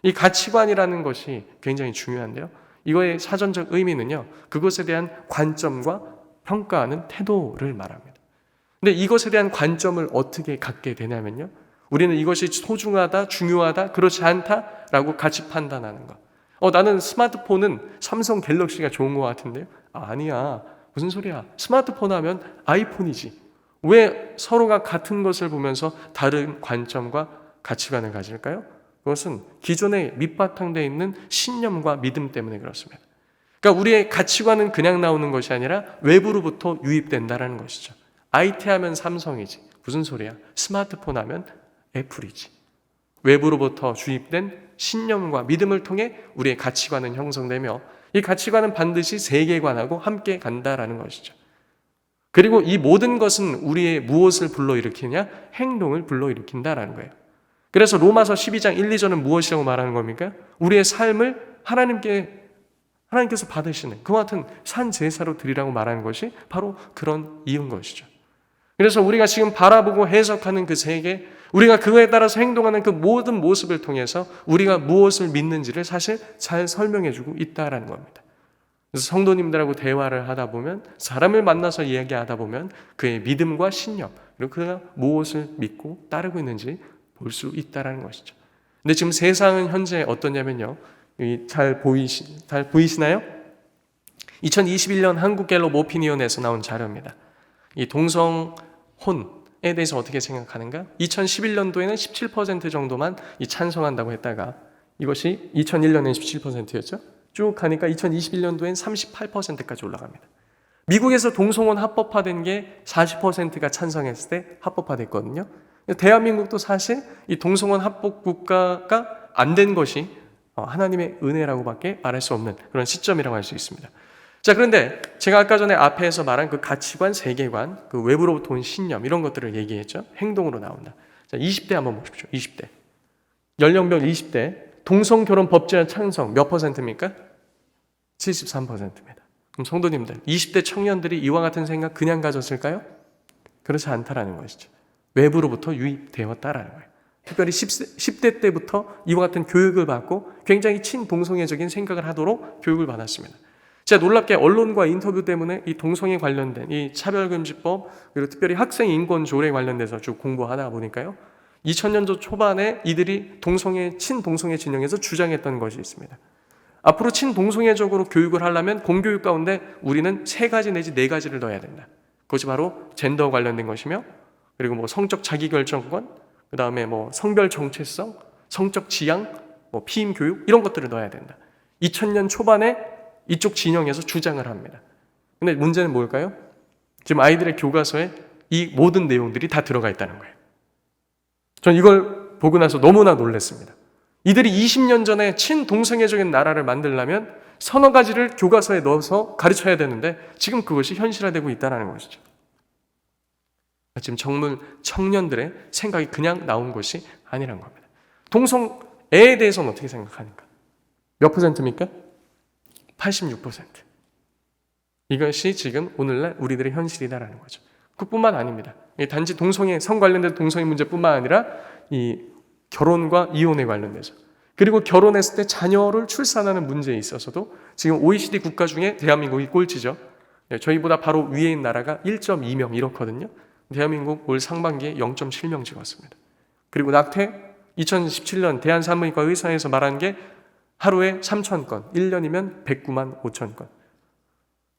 이 가치관이라는 것이 굉장히 중요한데요. 이거의 사전적 의미는요, 그것에 대한 관점과 평가하는 태도를 말합니다. 근데 이것에 대한 관점을 어떻게 갖게 되냐면요, 우리는 이것이 소중하다, 중요하다, 그렇지 않다라고 가치 판단하는 것. 나는 스마트폰은 삼성 갤럭시가 좋은 것 같은데요. 아니야. 무슨 소리야. 스마트폰 하면 아이폰이지. 왜 서로가 같은 것을 보면서 다른 관점과 가치관을 가질까요? 그것은 기존에 밑바탕되어 있는 신념과 믿음 때문에 그렇습니다. 그러니까 우리의 가치관은 그냥 나오는 것이 아니라 외부로부터 유입된다는 것이죠. IT 하면 삼성이지. 무슨 소리야. 스마트폰 하면 애플이지. 외부로부터 주입된 신념과 믿음을 통해 우리의 가치관은 형성되며 이 가치관은 반드시 세계관하고 함께 간다라는 것이죠. 그리고 이 모든 것은 우리의 무엇을 불러일으키냐? 행동을 불러일으킨다라는 거예요. 그래서 로마서 12장 1, 2절은 무엇이라고 말하는 겁니까? 우리의 삶을 하나님께서 받으시는 그와 같은 산 제사로 드리라고 말하는 것이 바로 그런 이유인 것이죠. 그래서 우리가 지금 바라보고 해석하는 그 세계, 우리가 그거에 따라서 행동하는 그 모든 모습을 통해서 우리가 무엇을 믿는지를 사실 잘 설명해주고 있다라는 겁니다. 그래서 성도님들하고 대화를 하다 보면, 사람을 만나서 이야기하다 보면 그의 믿음과 신념, 그리고 그가 무엇을 믿고 따르고 있는지 볼 수 있다라는 것이죠. 근데 지금 세상은 현재 어떠냐면요, 잘 보이시나요? 2021년 한국갤럽 오피니언에서 나온 자료입니다. 이 동성혼에 대해서 어떻게 생각하는가? 2011년도에는 17% 정도만 찬성한다고 했다가 이것이 2001년에는 17%였죠. 쭉 가니까 2021년도엔 38%까지 올라갑니다. 미국에서 동성혼 합법화된 게 40%가 찬성했을 때 합법화됐거든요. 대한민국도 사실 이 동성혼 합법 국가가 안 된 것이 하나님의 은혜라고밖에 말할 수 없는 그런 시점이라고 할 수 있습니다. 자, 그런데 제가 아까 전에 앞에서 말한 그 가치관, 세계관, 그 외부로부터 온 신념 이런 것들을 얘기했죠. 행동으로 나온다. 자, 20대 한번 보십시오. 20대. 연령별 20대. 동성결혼 법제화 찬성 몇 %입니까? 73%입니다. 그럼 성도님들, 20대 청년들이 이와 같은 생각 그냥 가졌을까요? 그렇지 않다라는 것이죠. 외부로부터 유입되었다라는 거예요. 특별히 10대 때부터 이와 같은 교육을 받고 굉장히 친동성애적인 생각을 하도록 교육을 받았습니다. 제가 놀랍게 언론과 인터뷰 때문에 이 동성애 관련된 이 차별금지법, 그리고 특별히 학생 인권 조례 관련돼서 쭉 공부하다 보니까요, 2000년도 초반에 이들이 친동성애 진영에서 주장했던 것이 있습니다. 앞으로 친동성애적으로 교육을 하려면 공교육 가운데 우리는 3가지 내지 4가지를 넣어야 된다. 그것이 바로 젠더 관련된 것이며, 그리고 성적 자기결정권, 그 다음에 성별 정체성, 성적 지향, 피임 교육 이런 것들을 넣어야 된다. 2000년 초반에 이쪽 진영에서 주장을 합니다. 근데 문제는 뭘까요? 지금 아이들의 교과서에 이 모든 내용들이 다 들어가 있다는 거예요. 전 이걸 보고 나서 너무나 놀랐습니다. 이들이 20년 전에 친동성애적인 나라를 만들려면 서너 가지를 교과서에 넣어서 가르쳐야 되는데 지금 그것이 현실화되고 있다는 것이죠. 지금 청년들의 생각이 그냥 나온 것이 아니란 겁니다. 동성애에 대해서는 어떻게 생각하는가? 몇 %입니까? 86%. 이것이 지금 오늘날 우리들의 현실이다라는 거죠. 그뿐만 아닙니다. 단지 성 관련된 동성애 문제뿐만 아니라 이 결혼과 이혼에 관련돼서, 그리고 결혼했을 때 자녀를 출산하는 문제에 있어서도 지금 OECD 국가 중에 대한민국이 꼴찌죠. 저희보다 바로 위에 있는 나라가 1.2명 이렇거든요. 대한민국 올 상반기에 0.7명 찍었습니다. 그리고 낙태 2017년 대한산부인과 의사에서 말한 게 하루에 3,000건, 1년이면 109만 5천 건.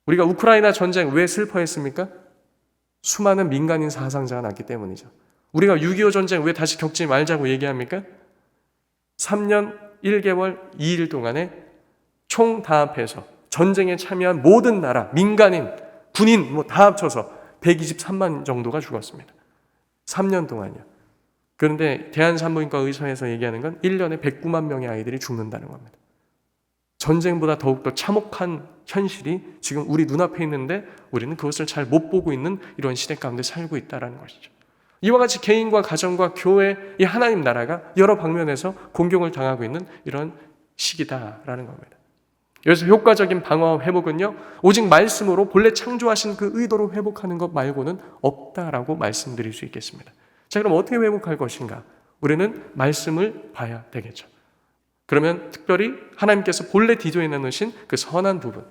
우리가 우크라이나 전쟁 왜 슬퍼했습니까? 수많은 민간인 사상자가 났기 때문이죠. 우리가 6.25 전쟁 왜 다시 겪지 말자고 얘기합니까? 3년 1개월 2일 동안에 총 다 합해서 전쟁에 참여한 모든 나라, 민간인, 군인 다 합쳐서 123만 정도가 죽었습니다. 3년 동안요. 그런데 대한산부인과 의사에서 얘기하는 건 1년에 109만 명의 아이들이 죽는다는 겁니다. 전쟁보다 더욱더 참혹한 현실이 지금 우리 눈앞에 있는데 우리는 그것을 잘 못 보고 있는 이런 시대 가운데 살고 있다는 것이죠. 이와 같이 개인과 가정과 교회, 이 하나님 나라가 여러 방면에서 공격을 당하고 있는 이런 시기다라는 겁니다. 여기서 효과적인 방어와 회복은요, 오직 말씀으로 본래 창조하신 그 의도로 회복하는 것 말고는 없다라고 말씀드릴 수 있겠습니다. 자, 그럼 어떻게 회복할 것인가? 우리는 말씀을 봐야 되겠죠. 그러면 특별히 하나님께서 본래 디조에 넣으신 그 선한 부분,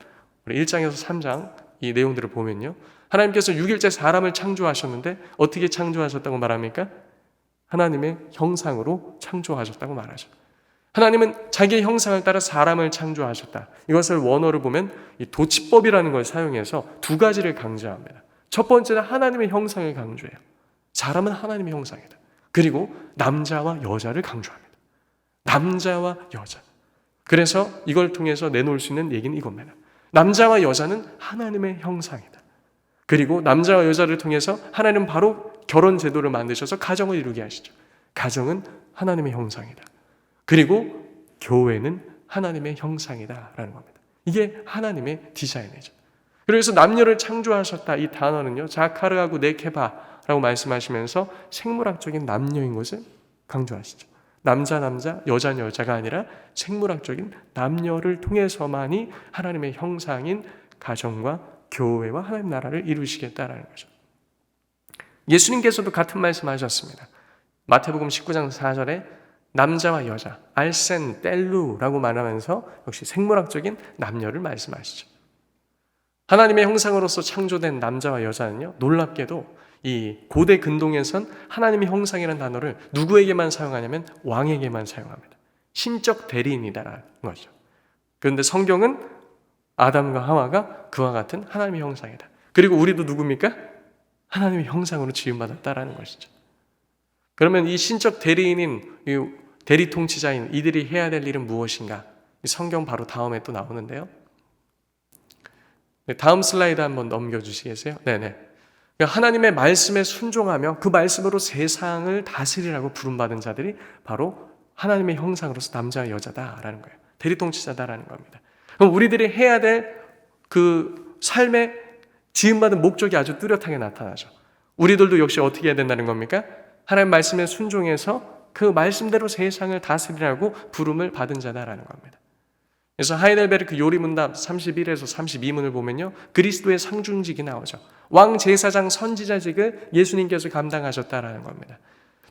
우리 1장에서 3장 이 내용들을 보면요, 하나님께서 6일째 사람을 창조하셨는데 어떻게 창조하셨다고 말합니까? 하나님의 형상으로 창조하셨다고 말하죠. 하나님은 자기의 형상을 따라 사람을 창조하셨다. 이것을 원어를 보면 이 도치법이라는 걸 사용해서 두 가지를 강조합니다. 첫 번째는 하나님의 형상을 강조해요. 사람은 하나님의 형상이다. 그리고 남자와 여자를 강조합니다. 남자와 여자. 그래서 이걸 통해서 내놓을 수 있는 얘기는 이겁니다. 남자와 여자는 하나님의 형상이다. 그리고 남자와 여자를 통해서 하나님은 바로 결혼 제도를 만드셔서 가정을 이루게 하시죠. 가정은 하나님의 형상이다. 그리고 교회는 하나님의 형상이다라는 겁니다. 이게 하나님의 디자인이죠. 그래서 남녀를 창조하셨다 이 단어는요, 자카르하고 네케바라고 말씀하시면서 생물학적인 남녀인 것을 강조하시죠. 남자 여자 여자가 아니라 생물학적인 남녀를 통해서만이 하나님의 형상인 가정과 교회와 하나님 나라를 이루시겠다라는 거죠. 예수님께서도 같은 말씀하셨습니다. 마태복음 19장 4절에 남자와 여자, 알센, 뗄루라고 말하면서 역시 생물학적인 남녀를 말씀하시죠. 하나님의 형상으로서 창조된 남자와 여자는요, 놀랍게도 이 고대 근동에선 하나님의 형상이라는 단어를 누구에게만 사용하냐면 왕에게만 사용합니다. 신적 대리인이다라는 거죠. 그런데 성경은 아담과 하와가 그와 같은 하나님의 형상이다. 그리고 우리도 누굽니까? 하나님의 형상으로 지음받았다라는 것이죠. 그러면 이 신적 대리인인, 이 대리 통치자인 이들이 해야 될 일은 무엇인가? 성경 바로 다음에 또 나오는데요. 다음 슬라이드 한번 넘겨주시겠어요? 네네. 하나님의 말씀에 순종하며 그 말씀으로 세상을 다스리라고 부름받은 자들이 바로 하나님의 형상으로서 남자와 여자다라는 거예요. 대리 통치자다라는 겁니다. 그럼 우리들이 해야 될 그 삶의 지음받은 목적이 아주 뚜렷하게 나타나죠. 우리들도 역시 어떻게 해야 된다는 겁니까? 하나님 말씀에 순종해서 그 말씀대로 세상을 다스리라고 부름을 받은 자다라는 겁니다. 그래서 하이델베르크 요리문답 31에서 32문을 보면요, 그리스도의 상중직이 나오죠. 왕 제사장 선지자직을 예수님께서 감당하셨다라는 겁니다.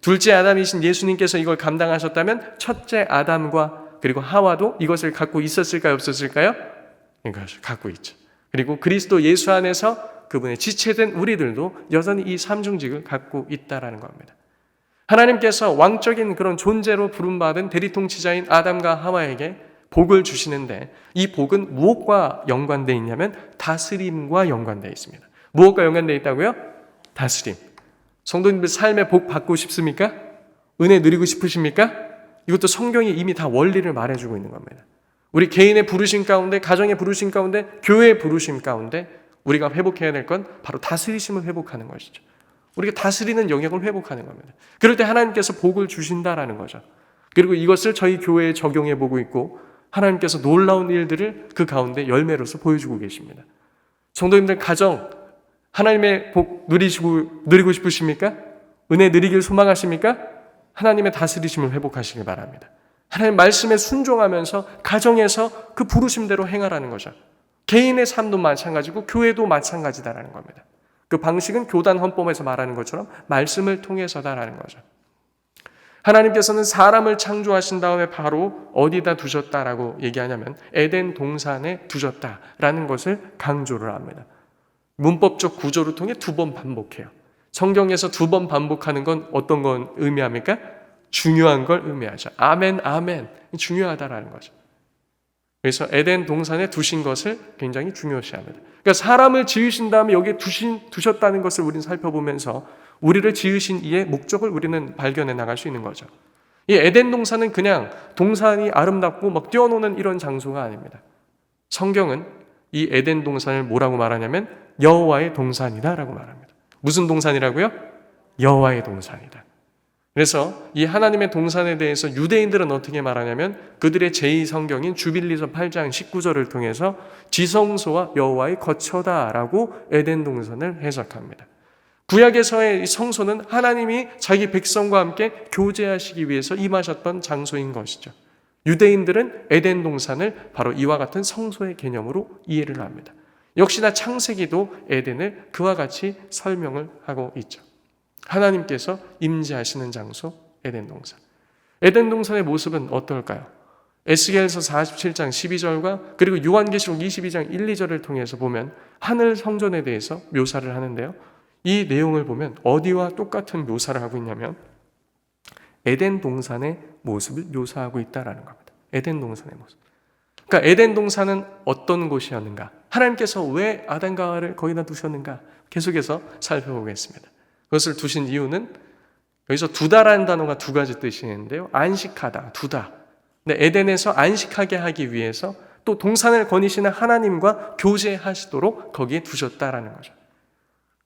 둘째 아담이신 예수님께서 이걸 감당하셨다면 첫째 아담과 그리고 하와도 이것을 갖고 있었을까요, 없었을까요? 이것을 갖고 있죠. 그리고 그리스도 예수 안에서 그분의 지체된 우리들도 여전히 이 삼중직을 갖고 있다라는 겁니다. 하나님께서 왕적인 그런 존재로 부름받은 대리통치자인 아담과 하와에게 복을 주시는데 이 복은 무엇과 연관되어 있냐면 다스림과 연관되어 있습니다. 무엇과 연관되어 있다고요? 다스림. 성도님들 삶에 복 받고 싶습니까? 은혜 누리고 싶으십니까? 이것도 성경이 이미 다 원리를 말해주고 있는 겁니다. 우리 개인의 부르심 가운데, 가정의 부르심 가운데, 교회의 부르심 가운데 우리가 회복해야 될 건 바로 다스리심을 회복하는 것이죠. 우리가 다스리는 영역을 회복하는 겁니다. 그럴 때 하나님께서 복을 주신다라는 거죠. 그리고 이것을 저희 교회에 적용해 보고 있고 하나님께서 놀라운 일들을 그 가운데 열매로서 보여주고 계십니다. 성도님들 가정 하나님의 복 누리고 싶으십니까? 은혜 누리길 소망하십니까? 하나님의 다스리심을 회복하시길 바랍니다. 하나님 말씀에 순종하면서 가정에서 그 부르심대로 행하라는 거죠. 개인의 삶도 마찬가지고 교회도 마찬가지다라는 겁니다. 그 방식은 교단 헌법에서 말하는 것처럼 말씀을 통해서다라는 거죠. 하나님께서는 사람을 창조하신 다음에 바로 어디다 두셨다라고 얘기하냐면 에덴 동산에 두셨다라는 것을 강조를 합니다. 문법적 구조를 통해 2번 반복해요. 성경에서 2번 반복하는 건 어떤 건 의미합니까? 중요한 걸 의미하죠. 아멘, 아멘. 중요하다라는 거죠. 그래서 에덴 동산에 두신 것을 굉장히 중요시합니다. 그러니까 사람을 지으신 다음에 여기에 두셨다는 것을 우리는 살펴보면서 우리를 지으신 이의 목적을 우리는 발견해 나갈 수 있는 거죠. 이 에덴 동산은 그냥 동산이 아름답고 막 뛰어노는 이런 장소가 아닙니다. 성경은 이 에덴 동산을 뭐라고 말하냐면 여호와의 동산이다라고 말합니다. 무슨 동산이라고요? 여호와의 동산이다. 그래서 이 하나님의 동산에 대해서 유대인들은 어떻게 말하냐면 그들의 제2성경인 주빌리서 8장 19절을 통해서 지성소와 여호와의 거처다라고 에덴 동산을 해석합니다. 구약에서의 성소는 하나님이 자기 백성과 함께 교제하시기 위해서 임하셨던 장소인 것이죠. 유대인들은 에덴 동산을 바로 이와 같은 성소의 개념으로 이해를 합니다. 역시나 창세기도 에덴을 그와 같이 설명을 하고 있죠. 하나님께서 임재하시는 장소 에덴 동산. 에덴 동산의 모습은 어떨까요? 에스겔서 47장 12절과 그리고 요한계시록 22장 1, 2절을 통해서 보면 하늘 성전에 대해서 묘사를 하는데요. 이 내용을 보면 어디와 똑같은 묘사를 하고 있냐면 에덴 동산의 모습을 묘사하고 있다라는 겁니다. 에덴 동산의 모습. 그러니까 에덴 동산은 어떤 곳이었는가? 하나님께서 왜 아담과 하와를 거기다 두셨는가? 계속해서 살펴보겠습니다. 그것을 두신 이유는 여기서 두다라는 단어가 두 가지 뜻이 있는데요. 안식하다, 두다. 근데 에덴에서 안식하게 하기 위해서 또 동산을 거니시는 하나님과 교제하시도록 거기에 두셨다라는 거죠.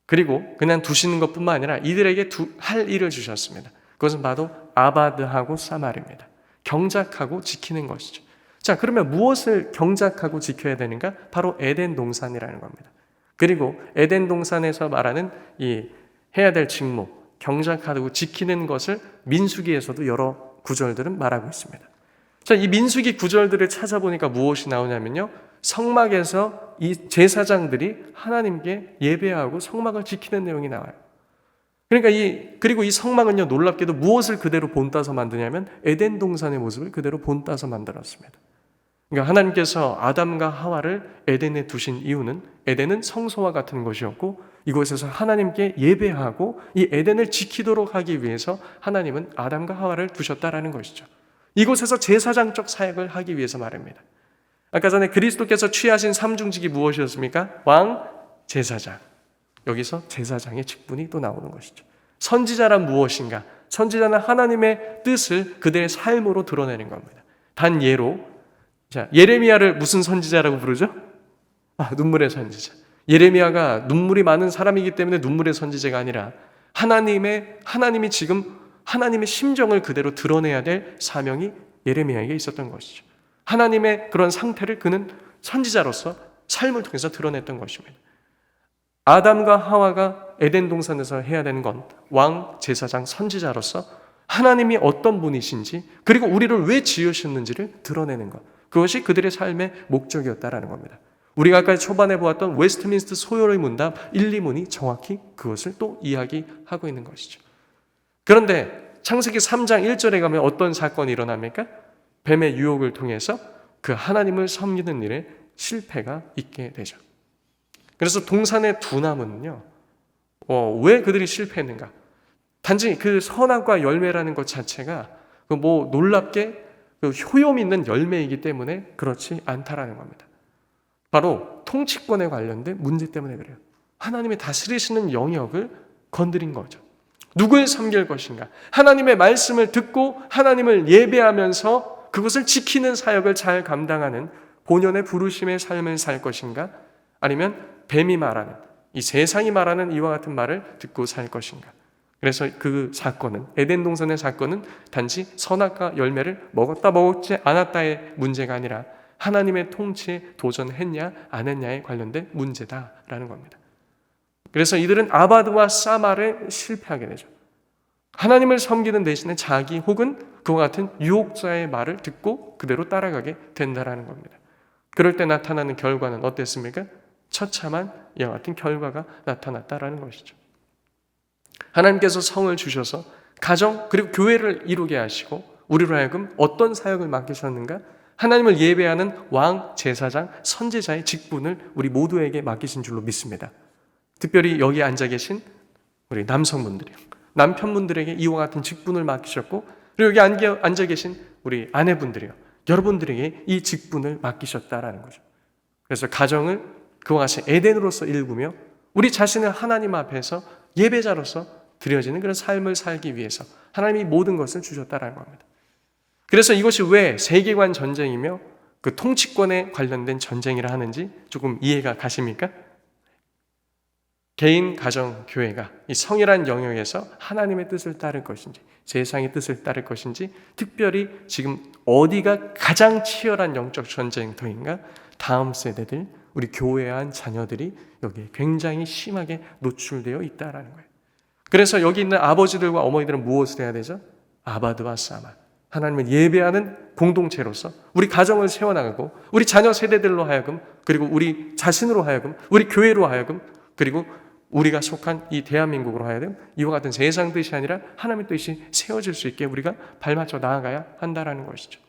그리고 그냥 두시는 것뿐만 아니라 이들에게 할 일을 주셨습니다. 그것은 바로 아바드하고 사말입니다. 경작하고 지키는 것이죠. 자, 그러면 무엇을 경작하고 지켜야 되는가? 바로 에덴 동산이라는 겁니다. 그리고 에덴 동산에서 말하는 이 해야 될 직무, 경작하고 지키는 것을 민수기에서도 여러 구절들은 말하고 있습니다. 자, 이 민수기 구절들을 찾아보니까 무엇이 나오냐면요. 성막에서 이 제사장들이 하나님께 예배하고 성막을 지키는 내용이 나와요. 그러니까 그리고 이 성막은요, 놀랍게도 무엇을 그대로 본따서 만드냐면 에덴 동산의 모습을 그대로 본따서 만들었습니다. 그러니까 하나님께서 아담과 하와를 에덴에 두신 이유는 에덴은 성소와 같은 것이었고 이곳에서 하나님께 예배하고 이 에덴을 지키도록 하기 위해서 하나님은 아담과 하와를 두셨다라는 것이죠. 이곳에서 제사장적 사역을 하기 위해서 말입니다. 아까 전에 그리스도께서 취하신 삼중직이 무엇이었습니까? 왕, 제사장. 여기서 제사장의 직분이 또 나오는 것이죠. 선지자란 무엇인가? 선지자는 하나님의 뜻을 그들의 삶으로 드러내는 겁니다. 단 예로, 자, 예레미야를 무슨 선지자라고 부르죠? 눈물의 선지자. 예레미야가 눈물이 많은 사람이기 때문에 눈물의 선지자가 아니라 하나님이 지금 하나님의 심정을 그대로 드러내야 될 사명이 예레미야에게 있었던 것이죠. 하나님의 그런 상태를 그는 선지자로서 삶을 통해서 드러냈던 것입니다. 아담과 하와가 에덴 동산에서 해야 되는 건 왕, 제사장, 선지자로서 하나님이 어떤 분이신지 그리고 우리를 왜 지으셨는지를 드러내는 것. 그것이 그들의 삶의 목적이었다라는 겁니다. 우리가 아까 초반에 보았던 웨스트민스터 소요의 문답 1, 2문이 정확히 그것을 또 이야기하고 있는 것이죠. 그런데 창세기 3장 1절에 가면 어떤 사건이 일어납니까? 뱀의 유혹을 통해서 그 하나님을 섬기는 일에 실패가 있게 되죠. 그래서 동산의 두 나무는요, 왜 그들이 실패했는가? 단지 그 선악과 열매라는 것 자체가 놀랍게 효용 있는 열매이기 때문에 그렇지 않다라는 겁니다. 바로 통치권에 관련된 문제 때문에 그래요. 하나님이 다스리시는 영역을 건드린 거죠. 누구를 섬길 것인가? 하나님의 말씀을 듣고 하나님을 예배하면서 그것을 지키는 사역을 잘 감당하는 본연의 부르심의 삶을 살 것인가? 아니면 뱀이 말하는, 이 세상이 말하는 이와 같은 말을 듣고 살 것인가? 그래서 그 사건은, 에덴 동산의 사건은 단지 선악과 열매를 먹지 않았다의 문제가 아니라 하나님의 통치에 도전했냐 안 했냐에 관련된 문제다라는 겁니다. 그래서 이들은 아바드와 사말에 실패하게 되죠. 하나님을 섬기는 대신에 자기 혹은 그와 같은 유혹자의 말을 듣고 그대로 따라가게 된다라는 겁니다. 그럴 때 나타나는 결과는 어땠습니까? 처참한 이와 같은 결과가 나타났다라는 것이죠. 하나님께서 성을 주셔서 가정 그리고 교회를 이루게 하시고 우리로 하여금 어떤 사역을 맡기셨는가? 하나님을 예배하는 왕, 제사장, 선지자의 직분을 우리 모두에게 맡기신 줄로 믿습니다. 특별히 여기 앉아 계신 우리 남성분들이요, 남편분들에게 이와 같은 직분을 맡기셨고, 그리고 여기 앉아 계신 우리 아내분들이요, 여러분들에게 이 직분을 맡기셨다라는 거죠. 그래서 가정을 그와 같이 에덴으로서 일구며 우리 자신을 하나님 앞에서 예배자로서 드려지는 그런 삶을 살기 위해서 하나님이 모든 것을 주셨다라는 겁니다. 그래서 이것이 왜 세계관 전쟁이며 그 통치권에 관련된 전쟁이라 하는지 조금 이해가 가십니까? 개인, 가정, 교회가 이 성이란 영역에서 하나님의 뜻을 따를 것인지 세상의 뜻을 따를 것인지 특별히 지금 어디가 가장 치열한 영적 전쟁터인가? 다음 세대들, 우리 교회와 한 자녀들이 여기에 굉장히 심하게 노출되어 있다는 거예요. 그래서 여기 있는 아버지들과 어머니들은 무엇을 해야 되죠? 아바드와 사마, 하나님을 예배하는 공동체로서 우리 가정을 세워나가고 우리 자녀 세대들로 하여금 그리고 우리 자신으로 하여금 우리 교회로 하여금 그리고 우리가 속한 이 대한민국으로 하여금 이와 같은 세상 뜻이 아니라 하나님의 뜻이 세워질 수 있게 우리가 발맞춰 나아가야 한다는 것이죠.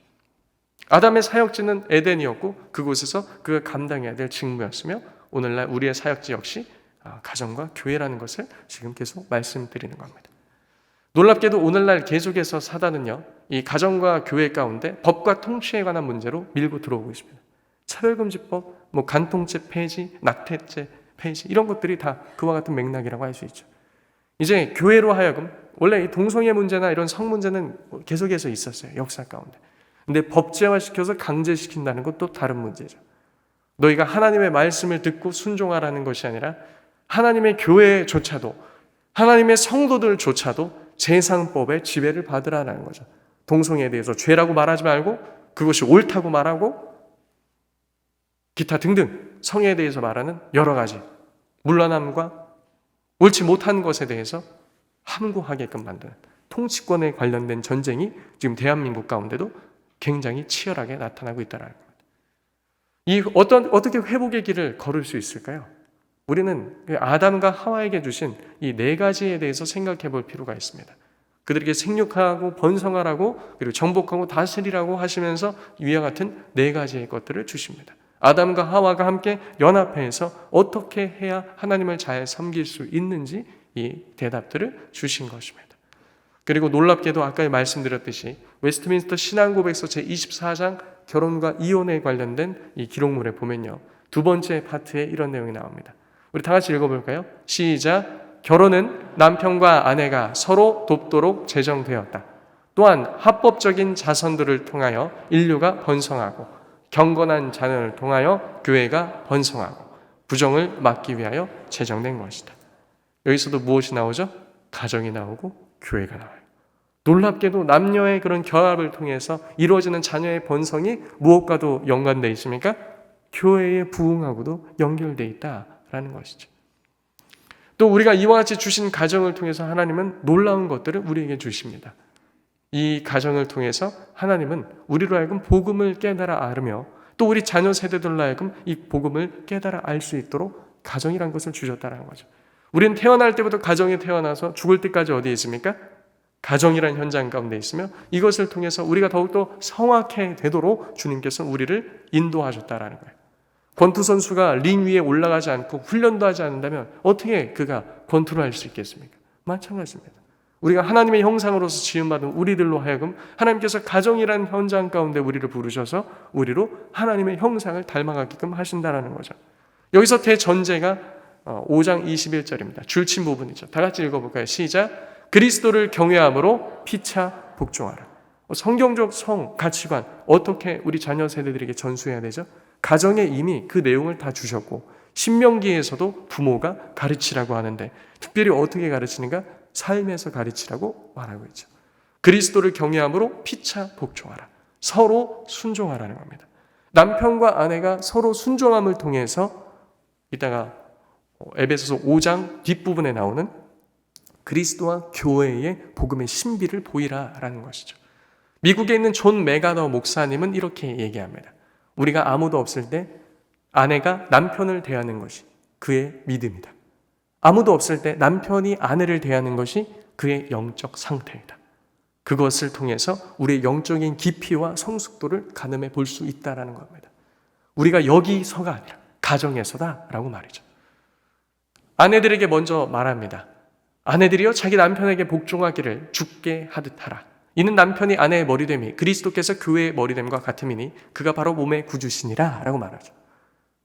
아담의 사역지는 에덴이었고 그곳에서 그가 감당해야 될 직무였으며 오늘날 우리의 사역지 역시 가정과 교회라는 것을 지금 계속 말씀드리는 겁니다. 놀랍게도 오늘날 계속해서 사단은요, 이 가정과 교회 가운데 법과 통치에 관한 문제로 밀고 들어오고 있습니다. 차별금지법, 간통죄 폐지, 낙태죄 폐지 이런 것들이 다 그와 같은 맥락이라고 할 수 있죠. 이제 교회로 하여금 원래 이 동성애 문제나 이런 성 문제는 계속해서 있었어요. 역사 가운데. 근데 법제화시켜서 강제시킨다는 것도 다른 문제죠. 너희가 하나님의 말씀을 듣고 순종하라는 것이 아니라 하나님의 교회조차도 하나님의 성도들조차도 세상법의 지배를 받으라는 거죠. 동성애에 대해서 죄라고 말하지 말고 그것이 옳다고 말하고 기타 등등 성에 대해서 말하는 여러 가지 문란함과 옳지 못한 것에 대해서 함구하게끔 만드는 통치권에 관련된 전쟁이 지금 대한민국 가운데도 굉장히 치열하게 나타나고 있다는 겁니다. 이 어떻게 회복의 길을 걸을 수 있을까요? 우리는 아담과 하와에게 주신 이 네 가지에 대해서 생각해 볼 필요가 있습니다. 그들에게 생육하고 번성하라고 그리고 정복하고 다스리라고 하시면서 위와 같은 네 가지의 것들을 주십니다. 아담과 하와가 함께 연합해서 어떻게 해야 하나님을 잘 섬길 수 있는지 이 대답들을 주신 것입니다. 그리고 놀랍게도 아까 말씀드렸듯이 웨스트민스터 신앙고백서 제24장 결혼과 이혼에 관련된 이 기록물에 보면요, 두 번째 파트에 이런 내용이 나옵니다. 우리 다 같이 읽어볼까요? 시작. 결혼은 남편과 아내가 서로 돕도록 제정되었다. 또한 합법적인 자선들을 통하여 인류가 번성하고 경건한 자녀를 통하여 교회가 번성하고 부정을 막기 위하여 제정된 것이다. 여기서도 무엇이 나오죠? 가정이 나오고 교회가 나와요. 놀랍게도 남녀의 그런 결합을 통해서 이루어지는 자녀의 번성이 무엇과도 연관되어 있습니까? 교회의 부흥하고도 연결되어 있다라는 것이죠. 또 우리가 이와 같이 주신 가정을 통해서 하나님은 놀라운 것들을 우리에게 주십니다. 이 가정을 통해서 하나님은 우리로 하여금 복음을 깨달아 알으며 또 우리 자녀 세대들로 하여금 이 복음을 깨달아 알 수 있도록 가정이란 것을 주셨다는 거죠. 우리는 태어날 때부터 가정에 태어나서 죽을 때까지 어디에 있습니까? 가정이란 현장 가운데 있으며 이것을 통해서 우리가 더욱더 성악해 되도록 주님께서 우리를 인도하셨다라는 거예요. 권투 선수가 링 위에 올라가지 않고 훈련도 하지 않는다면 어떻게 그가 권투를 할 수 있겠습니까? 마찬가지입니다. 우리가 하나님의 형상으로서 지음받은 우리들로 하여금 하나님께서 가정이라는 현장 가운데 우리를 부르셔서 우리로 하나님의 형상을 닮아가게끔 하신다는 거죠. 여기서 대전제가 5장 21절입니다. 줄친 부분이죠. 다 같이 읽어볼까요? 시작. 그리스도를 경외함으로 피차 복종하라. 성경적 성, 가치관 어떻게 우리 자녀 세대들에게 전수해야 되죠? 가정에 이미 그 내용을 다 주셨고 신명기에서도 부모가 가르치라고 하는데 특별히 어떻게 가르치는가? 삶에서 가르치라고 말하고 있죠. 그리스도를 경외함으로 피차 복종하라. 서로 순종하라는 겁니다. 남편과 아내가 서로 순종함을 통해서 이따가 에베소서 5장 뒷부분에 나오는 그리스도와 교회의 복음의 신비를 보이라라는 것이죠. 미국에 있는 존 메가더 목사님은 이렇게 얘기합니다. 우리가 아무도 없을 때 아내가 남편을 대하는 것이 그의 믿음이다. 아무도 없을 때 남편이 아내를 대하는 것이 그의 영적 상태이다. 그것을 통해서 우리의 영적인 깊이와 성숙도를 가늠해 볼 수 있다는 겁니다. 우리가 여기서가 아니라 가정에서다라고 말이죠. 아내들에게 먼저 말합니다. 아내들이여 자기 남편에게 복종하기를 주께 하듯 하라. 이는 남편이 아내의 머리됨이 그리스도께서 교회의 머리됨과 같음이니 그가 바로 몸의 구주시니라 라고 말하죠.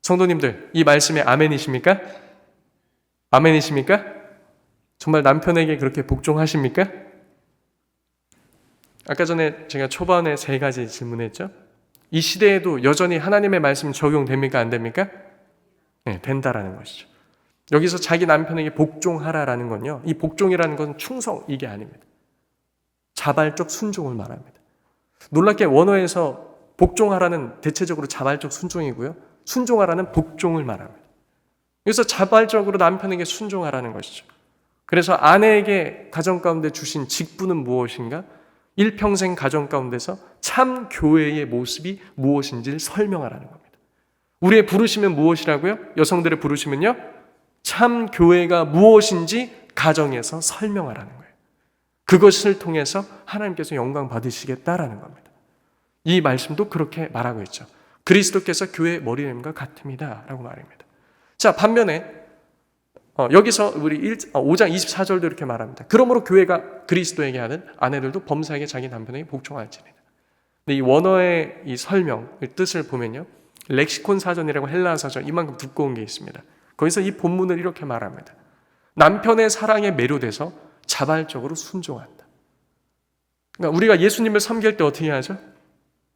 성도님들, 이 말씀에 아멘이십니까? 아멘이십니까? 정말 남편에게 그렇게 복종하십니까? 아까 전에 제가 초반에 3가지 질문했죠. 이 시대에도 여전히 하나님의 말씀이 적용됩니까? 안 됩니까? 네, 된다라는 것이죠. 여기서 자기 남편에게 복종하라라는 건요, 이 복종이라는 것은 충성, 이게 아닙니다. 자발적 순종을 말합니다. 놀랍게 원어에서 복종하라는 대체적으로 자발적 순종이고요, 순종하라는 복종을 말합니다. 그래서 자발적으로 남편에게 순종하라는 것이죠. 그래서 아내에게 가정 가운데 주신 직분은 무엇인가? 일평생 가정 가운데서 참 교회의 모습이 무엇인지를 설명하라는 겁니다. 우리의 부르심은 무엇이라고요? 여성들의 부르심은요, 참 교회가 무엇인지 가정에서 설명하라는 거예요. 그것을 통해서 하나님께서 영광 받으시겠다라는 겁니다. 이 말씀도 그렇게 말하고 있죠. 그리스도께서 교회의 머리됨과 같습니다 라고 말합니다. 자, 반면에 여기서 우리 5장 24절도 이렇게 말합니다. 그러므로 교회가 그리스도에게 하는 아내들도 범사에게 자기 남편에게 복종할지니라. 근데 이 원어의 이 설명, 이 뜻을 보면요, 렉시콘 사전이라고 헬라어 사전, 이만큼 두꺼운 게 있습니다. 거기서 이 본문을 이렇게 말합니다. 남편의 사랑에 매료돼서 자발적으로 순종한다. 그러니까 우리가 예수님을 섬길 때 어떻게 하죠?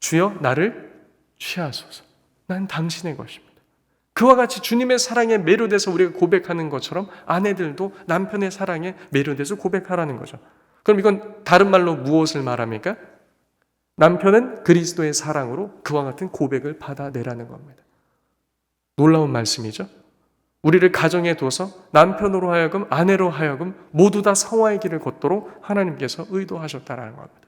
주여 나를 취하소서. 난 당신의 것입니다. 그와 같이 주님의 사랑에 매료돼서 우리가 고백하는 것처럼 아내들도 남편의 사랑에 매료돼서 고백하라는 거죠. 그럼 이건 다른 말로 무엇을 말합니까? 남편은 그리스도의 사랑으로 그와 같은 고백을 받아내라는 겁니다. 놀라운 말씀이죠. 우리를 가정에 둬서 남편으로 하여금 아내로 하여금 모두 다 성화의 길을 걷도록 하나님께서 의도하셨다라는 겁니다.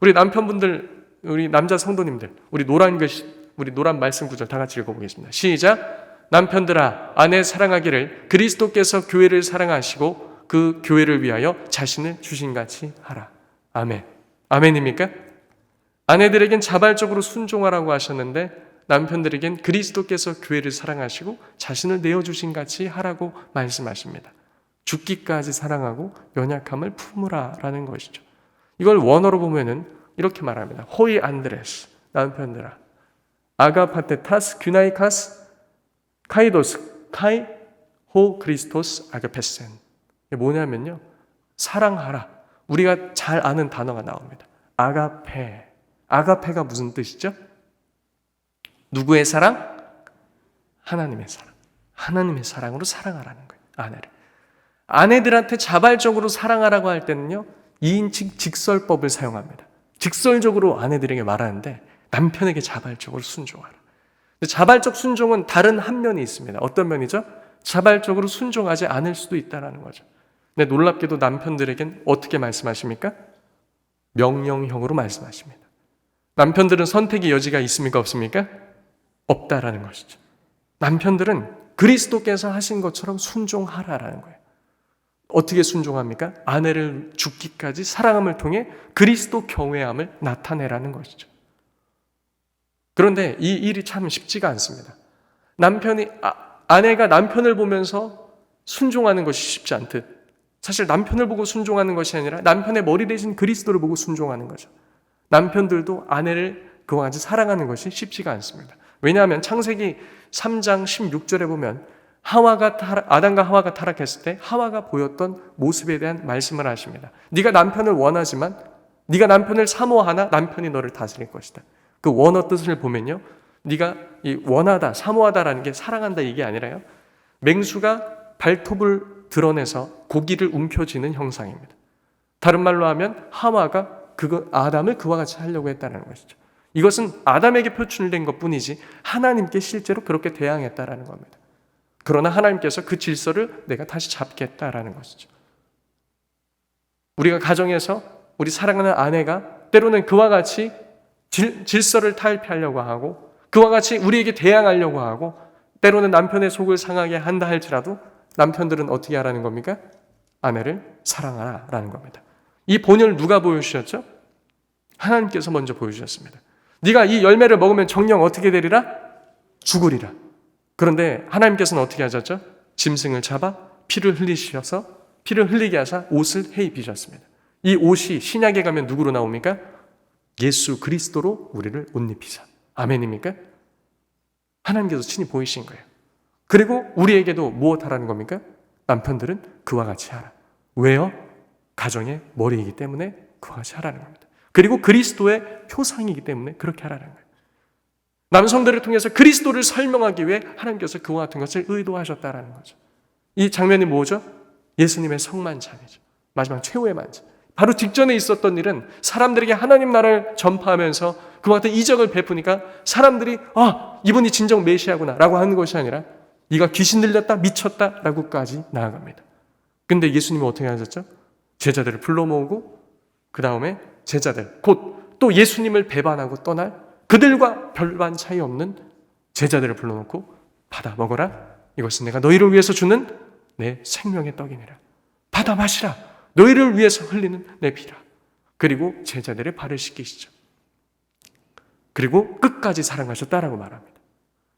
우리 남편분들, 우리 남자 성도님들, 우리 노란 말씀 구절 다 같이 읽어보겠습니다. 시작. 남편들아 아내 사랑하기를 그리스도께서 교회를 사랑하시고 그 교회를 위하여 자신을 주신같이 하라. 아멘. 아멘입니까? 아내들에겐 자발적으로 순종하라고 하셨는데 남편들에겐 그리스도께서 교회를 사랑하시고 자신을 내어주신 같이 하라고 말씀하십니다. 죽기까지 사랑하고 연약함을 품으라라는 것이죠. 이걸 원어로 보면은 이렇게 말합니다. 호이 안드레스, 남편들아 아가파테타스 규나이카스 카이도스 카이 호 크리스토스 아가페센. 이게 뭐냐면요, 사랑하라. 우리가 잘 아는 단어가 나옵니다. 아가페. 아가페가 무슨 뜻이죠? 누구의 사랑? 하나님의 사랑. 하나님의 사랑으로 사랑하라는 거예요. 아내를. 아내들한테 자발적으로 사랑하라고 할 때는요, 2인칭 직설법을 사용합니다. 직설적으로 아내들에게 말하는데 남편에게 자발적으로 순종하라. 근데 자발적 순종은 다른 한 면이 있습니다. 어떤 면이죠? 자발적으로 순종하지 않을 수도 있다는 거죠. 근데 놀랍게도 남편들에겐 어떻게 말씀하십니까? 명령형으로 말씀하십니다. 남편들은 선택의 여지가 있습니까? 없습니까? 없다라는 것이죠. 남편들은 그리스도께서 하신 것처럼 순종하라라는 거예요. 어떻게 순종합니까? 아내를 죽기까지 사랑함을 통해 그리스도 경외함을 나타내라는 것이죠. 그런데 이 일이 참 쉽지가 않습니다. 아내가 남편을 보면서 순종하는 것이 쉽지 않듯, 사실 남편을 보고 순종하는 것이 아니라 남편의 머리 대신 그리스도를 보고 순종하는 거죠. 남편들도 아내를 그와 같이 사랑하는 것이 쉽지가 않습니다. 왜냐하면 창세기 3장 16절에 보면 아담과 하와가 타락했을 때 하와가 보였던 모습에 대한 말씀을 하십니다. 네가 남편을 원하지만 네가 남편을 사모하나 남편이 너를 다스릴 것이다. 그 원어 뜻을 보면요, 네가 이 원하다, 사모하다라는 게 사랑한다 이게 아니라요, 맹수가 발톱을 드러내서 고기를 움켜쥐는 형상입니다. 다른 말로 하면 하와가 아담을 그와 같이 하려고 했다는 것이죠. 이것은 아담에게 표출된 것뿐이지 하나님께 실제로 그렇게 대항했다라는 겁니다. 그러나 하나님께서 그 질서를 내가 다시 잡겠다라는 것이죠. 우리가 가정에서 우리 사랑하는 아내가 때로는 그와 같이 질서를 타협하려고 하고 그와 같이 우리에게 대항하려고 하고 때로는 남편의 속을 상하게 한다 할지라도 남편들은 어떻게 하라는 겁니까? 아내를 사랑하라라는 겁니다. 이 본연을 누가 보여주셨죠? 하나님께서 먼저 보여주셨습니다. 네가 이 열매를 먹으면 정녕 어떻게 되리라? 죽으리라. 그런데 하나님께서는 어떻게 하셨죠? 짐승을 잡아 피를 흘리게 하사 옷을 해입히셨습니다. 이 옷이 신약에 가면 누구로 나옵니까? 예수 그리스도로 우리를 옷 입히사. 아멘입니까? 하나님께서 친히 보이신 거예요. 그리고 우리에게도 무엇하라는 겁니까? 남편들은 그와 같이 하라. 왜요? 가정의 머리이기 때문에 그와 같이 하라는 겁니다. 그리고 그리스도의 표상이기 때문에 그렇게 하라는 거예요. 남성들을 통해서 그리스도를 설명하기 위해 하나님께서 그와 같은 것을 의도하셨다라는 거죠. 이 장면이 뭐죠? 예수님의 성만찬이죠. 마지막 최후의 만찬. 바로 직전에 있었던 일은 사람들에게 하나님 나라를 전파하면서 그와 같은 이적을 베푸니까 사람들이 이분이 진정 메시아구나 라고 하는 것이 아니라 네가 귀신 들렸다 미쳤다 라고까지 나아갑니다. 근데 예수님은 어떻게 하셨죠? 제자들을 불러 모으고 그 다음에 제자들 곧 또 예수님을 배반하고 떠날 그들과 별반 차이 없는 제자들을 불러놓고 받아 먹어라. 이것은 내가 너희를 위해서 주는 내 생명의 떡이니라. 받아 마시라. 너희를 위해서 흘리는 내 피라. 그리고 제자들의 발을 씻기시죠. 그리고 끝까지 사랑하셨다라고 말합니다.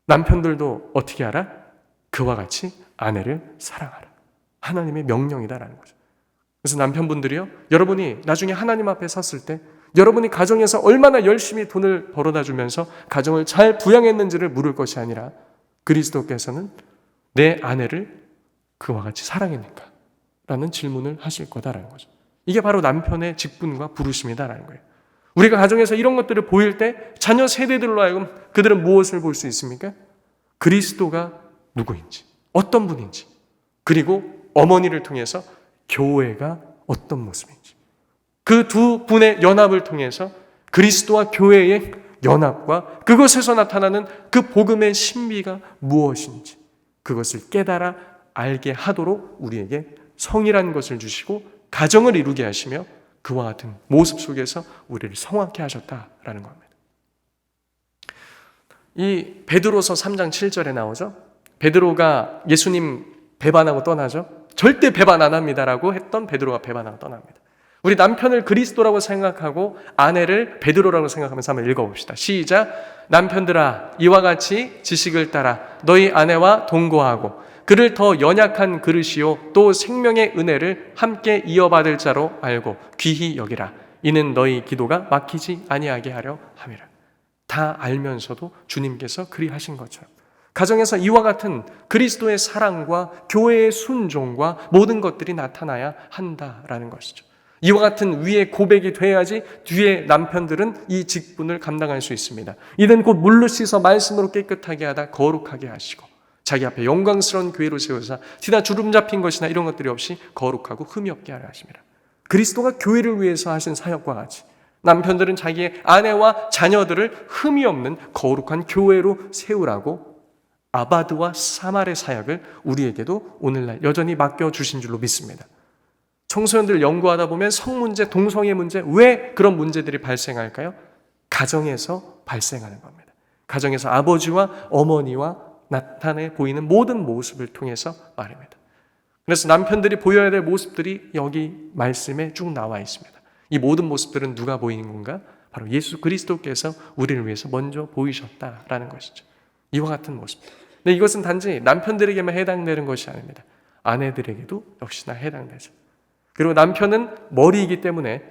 남편들도 어떻게 하라? 그와 같이 아내를 사랑하라. 하나님의 명령이다라는 거죠. 그래서 남편분들이요, 여러분이 나중에 하나님 앞에 섰을 때 여러분이 가정에서 얼마나 열심히 돈을 벌어다 주면서 가정을 잘 부양했는지를 물을 것이 아니라 그리스도께서는 내 아내를 그와 같이 사랑했는가? 라는 질문을 하실 거다라는 거죠. 이게 바로 남편의 직분과 부르심이다라는 거예요. 우리가 가정에서 이런 것들을 보일 때 자녀 세대들로 하여금 그들은 무엇을 볼 수 있습니까? 그리스도가 누구인지, 어떤 분인지, 그리고 어머니를 통해서 교회가 어떤 모습인지, 그 두 분의 연합을 통해서 그리스도와 교회의 연합과 그것에서 나타나는 그 복음의 신비가 무엇인지 그것을 깨달아 알게 하도록 우리에게 성이라는 것을 주시고 가정을 이루게 하시며 그와 같은 모습 속에서 우리를 성화케 하셨다라는 겁니다. 이 베드로서 3장 7절에 나오죠. 베드로가 예수님 배반하고 떠나죠. 절대 배반 안 합니다라고 했던 베드로가 배반하고 떠납니다. 우리 남편을 그리스도라고 생각하고 아내를 베드로라고 생각하면서 한번 읽어봅시다. 시작. 남편들아 이와 같이 지식을 따라 너희 아내와 동거하고 그를 더 연약한 그릇이요 또 생명의 은혜를 함께 이어받을 자로 알고 귀히 여기라. 이는 너희 기도가 막히지 아니하게 하려 함이라. 다 알면서도 주님께서 그리하신 것처럼 가정에서 이와 같은 그리스도의 사랑과 교회의 순종과 모든 것들이 나타나야 한다라는 것이죠. 이와 같은 위의 고백이 돼야지 뒤에 남편들은 이 직분을 감당할 수 있습니다. 이는 곧 물로 씻어 말씀으로 깨끗하게 하다 거룩하게 하시고 자기 앞에 영광스러운 교회로 세우사 티나 주름 잡힌 것이나 이런 것들이 없이 거룩하고 흠이 없게 하려 하심이라. 그리스도가 교회를 위해서 하신 사역과 같이 남편들은 자기의 아내와 자녀들을 흠이 없는 거룩한 교회로 세우라고 아바드와 사말의 사역을 우리에게도 오늘날 여전히 맡겨주신 줄로 믿습니다. 청소년들 연구하다 보면 성문제, 동성애 문제, 왜 그런 문제들이 발생할까요? 가정에서 발생하는 겁니다. 가정에서 아버지와 어머니와 나타내 보이는 모든 모습을 통해서 말입니다. 그래서 남편들이 보여야 될 모습들이 여기 말씀에 쭉 나와 있습니다. 이 모든 모습들은 누가 보이는 건가? 바로 예수 그리스도께서 우리를 위해서 먼저 보이셨다라는 것이죠. 이와 같은 모습들. 근데 이것은 단지 남편들에게만 해당되는 것이 아닙니다. 아내들에게도 역시나 해당되죠. 그리고 남편은 머리이기 때문에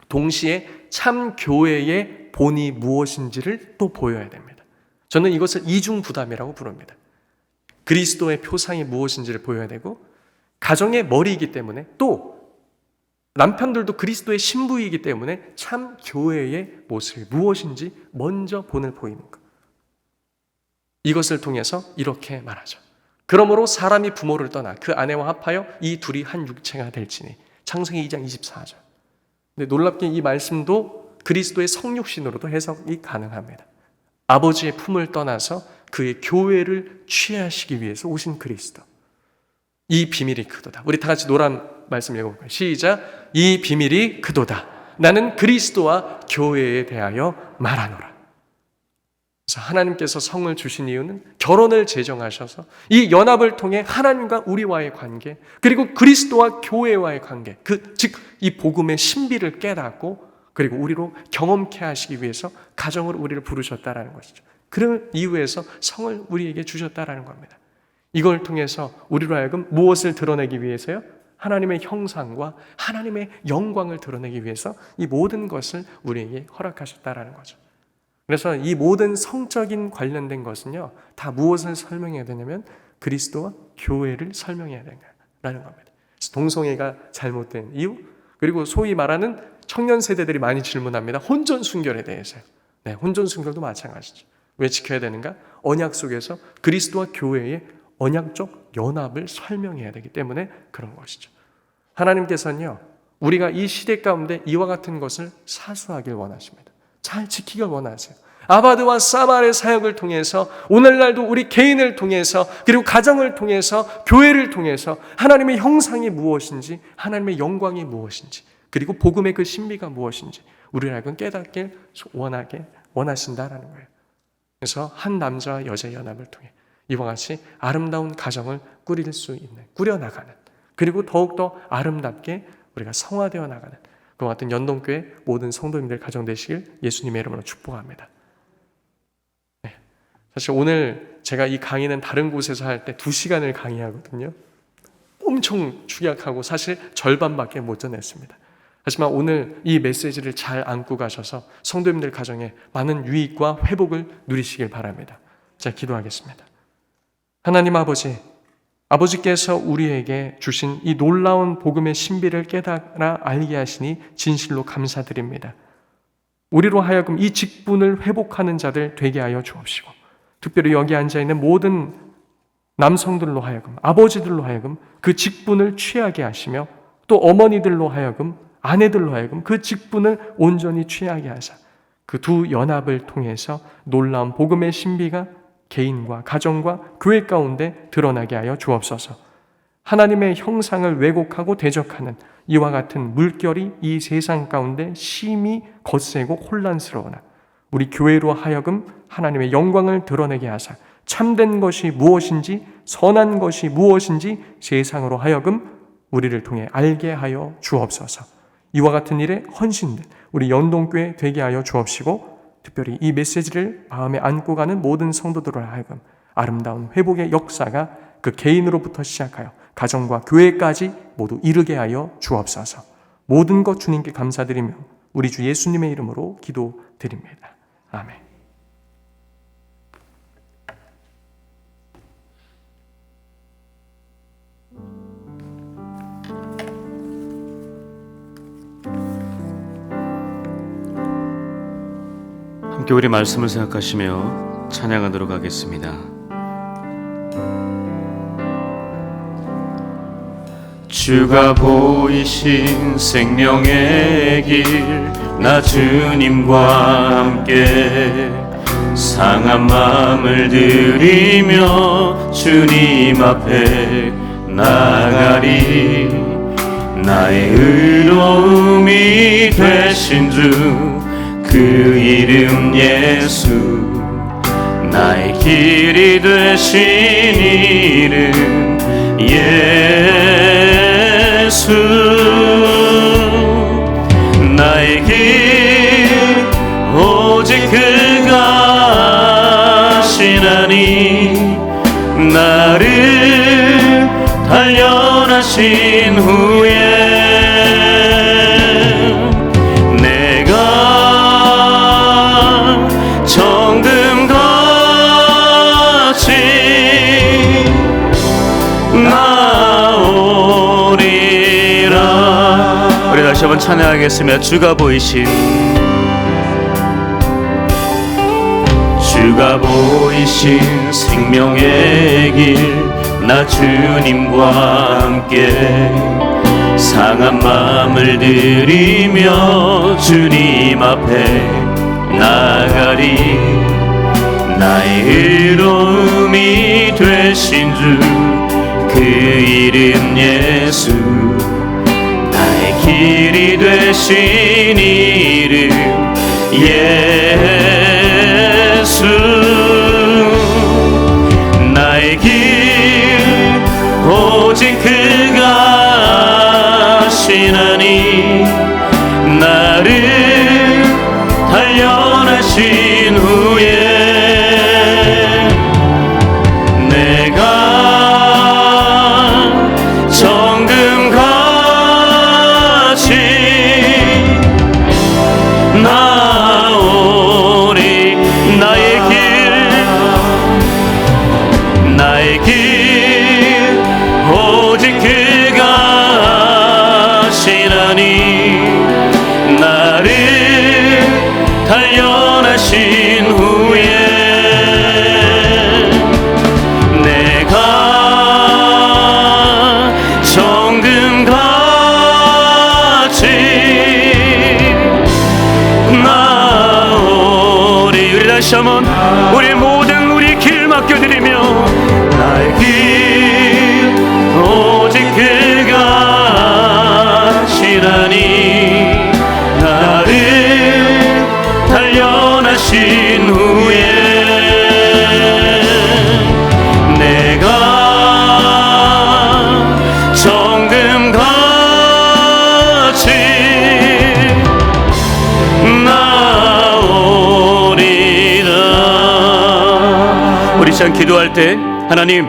동시에 참 교회의 본이 무엇인지를 또 보여야 됩니다. 저는 이것을 이중부담이라고 부릅니다. 그리스도의 표상이 무엇인지를 보여야 되고 가정의 머리이기 때문에 또 남편들도 그리스도의 신부이기 때문에 참 교회의 모습이 무엇인지 먼저 본을 보이는 것. 이것을 통해서 이렇게 말하죠. 그러므로 사람이 부모를 떠나 그 아내와 합하여 이 둘이 한 육체가 될지니. 창세기 2장 24절. 근데 놀랍게 이 말씀도 그리스도의 성육신으로도 해석이 가능합니다. 아버지의 품을 떠나서 그의 교회를 취하시기 위해서 오신 그리스도. 이 비밀이 크도다. 우리 다 같이 노란 말씀 읽어볼까요? 시작. 이 비밀이 크도다. 나는 그리스도와 교회에 대하여 말하노라. 그래서 하나님께서 성을 주신 이유는 결혼을 제정하셔서 이 연합을 통해 하나님과 우리와의 관계, 그리고 그리스도와 교회와의 관계, 즉 이 복음의 신비를 깨닫고 그리고 우리로 경험케 하시기 위해서 가정으로 우리를 부르셨다라는 것이죠. 그런 이유에서 성을 우리에게 주셨다라는 겁니다. 이걸 통해서 우리로 하여금 무엇을 드러내기 위해서요? 하나님의 형상과 하나님의 영광을 드러내기 위해서 이 모든 것을 우리에게 허락하셨다라는 거죠. 그래서 이 모든 성적인 관련된 것은요, 다 무엇을 설명해야 되냐면 그리스도와 교회를 설명해야 된다라는 겁니다. 그래서 동성애가 잘못된 이유, 그리고 소위 말하는 청년 세대들이 많이 질문합니다. 혼전 순결에 대해서요. 네, 혼전 순결도 마찬가지죠. 왜 지켜야 되는가? 언약 속에서 그리스도와 교회의 언약적 연합을 설명해야 되기 때문에 그런 것이죠. 하나님께서는요, 우리가 이 시대 가운데 이와 같은 것을 사수하길 원하십니다. 잘 지키길 원하세요. 아바드와 사발의 사역을 통해서, 오늘날도 우리 개인을 통해서, 그리고 가정을 통해서, 교회를 통해서 하나님의 형상이 무엇인지, 하나님의 영광이 무엇인지, 그리고 복음의 그 신비가 무엇인지 우리를 깨닫길 원하신다라는 거예요. 그래서 한 남자와 여자의 연합을 통해 이와 같이 아름다운 가정을 꾸려나가는, 그리고 더욱더 아름답게 우리가 성화되어 나가는 그와 같은 연동교회 모든 성도님들 가정 되시길 예수님의 이름으로 축복합니다. 네. 사실 오늘 제가 이 강의는 다른 곳에서 할 때 2시간을 강의하거든요. 엄청 축약하고 사실 절반밖에 못 전했습니다. 하지만 오늘 이 메시지를 잘 안고 가셔서 성도님들 가정에 많은 유익과 회복을 누리시길 바랍니다. 자, 기도하겠습니다. 하나님 아버지께서 우리에게 주신 이 놀라운 복음의 신비를 깨달아 알게 하시니 진실로 감사드립니다. 우리로 하여금 이 직분을 회복하는 자들 되게 하여 주옵시고, 특별히 여기 앉아있는 모든 남성들로 하여금, 아버지들로 하여금 그 직분을 취하게 하시며, 또 어머니들로 하여금, 아내들로 하여금 그 직분을 온전히 취하게 하사 그 두 연합을 통해서 놀라운 복음의 신비가 개인과 가정과 교회 가운데 드러나게 하여 주옵소서. 하나님의 형상을 왜곡하고 대적하는 이와 같은 물결이 이 세상 가운데 심히 거세고 혼란스러우나 우리 교회로 하여금 하나님의 영광을 드러내게 하사 참된 것이 무엇인지, 선한 것이 무엇인지 세상으로 하여금 우리를 통해 알게 하여 주옵소서. 이와 같은 일에 헌신된 우리 연동교회 되게 하여 주옵시고, 특별히 이 메시지를 마음에 안고 가는 모든 성도들로 하여금 아름다운 회복의 역사가 그 개인으로부터 시작하여 가정과 교회까지 모두 이르게 하여 주옵소서. 모든 것 주님께 감사드리며 우리 주 예수님의 이름으로 기도드립니다. 아멘. 함께 우리 말씀을 생각하시며 찬양하도록 하겠습니다. 주가 보이신 생명의 길, 나 주님과 함께 상한 마음을 들이며 주님 앞에 나가리. 나의 의로움이 되신 주 그 이름 예수, 나의 길이 되신 이름 예수. 나의 길 오직 그가 하시나니, 나를 단련하신 후에 다시 한번 찬양하겠습니다. 주가 보이신 생명의 길, 나 주님과 함께 상한 마음을 들이며 주님 앞에 나가리. 나의 의로움이 되신 주 그 이름 예수, 나의 길이 되신 이름 예수. 나의 길 오직 그가 하시나니, 나를 단련하신 후에 내가 정금 하나님 나를 단련하신 후에 내가 정금같이 나오리. 우리 다시 한번 우리 모든 우리 길 맡겨드리며 나의 길 오직 그가 하시나니 나를 단련하신 후에 내가 정금같이 나오리라. 우리 시간 기도할 때 하나님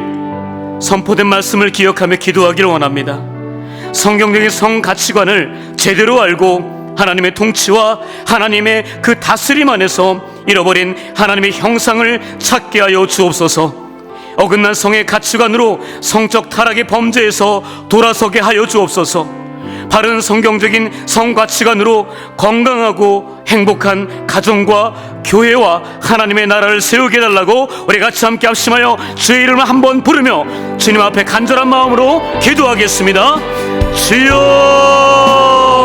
선포된 말씀을 기억하며 기도하기를 원합니다. 성경적인 성 가치관을 제대로 알고 하나님의 통치와 하나님의 그 다스림 안에서 잃어버린 하나님의 형상을 찾게 하여 주옵소서. 어긋난 성의 가치관으로 성적 타락의 범죄에서 돌아서게 하여 주옵소서. 바른 성경적인 성 가치관으로 건강하고 행복한 가정과 교회와 하나님의 나라를 세우게 해달라고 우리 같이 함께 합심하여 주의 이름을 한번 부르며 주님 앞에 간절한 마음으로 기도하겠습니다.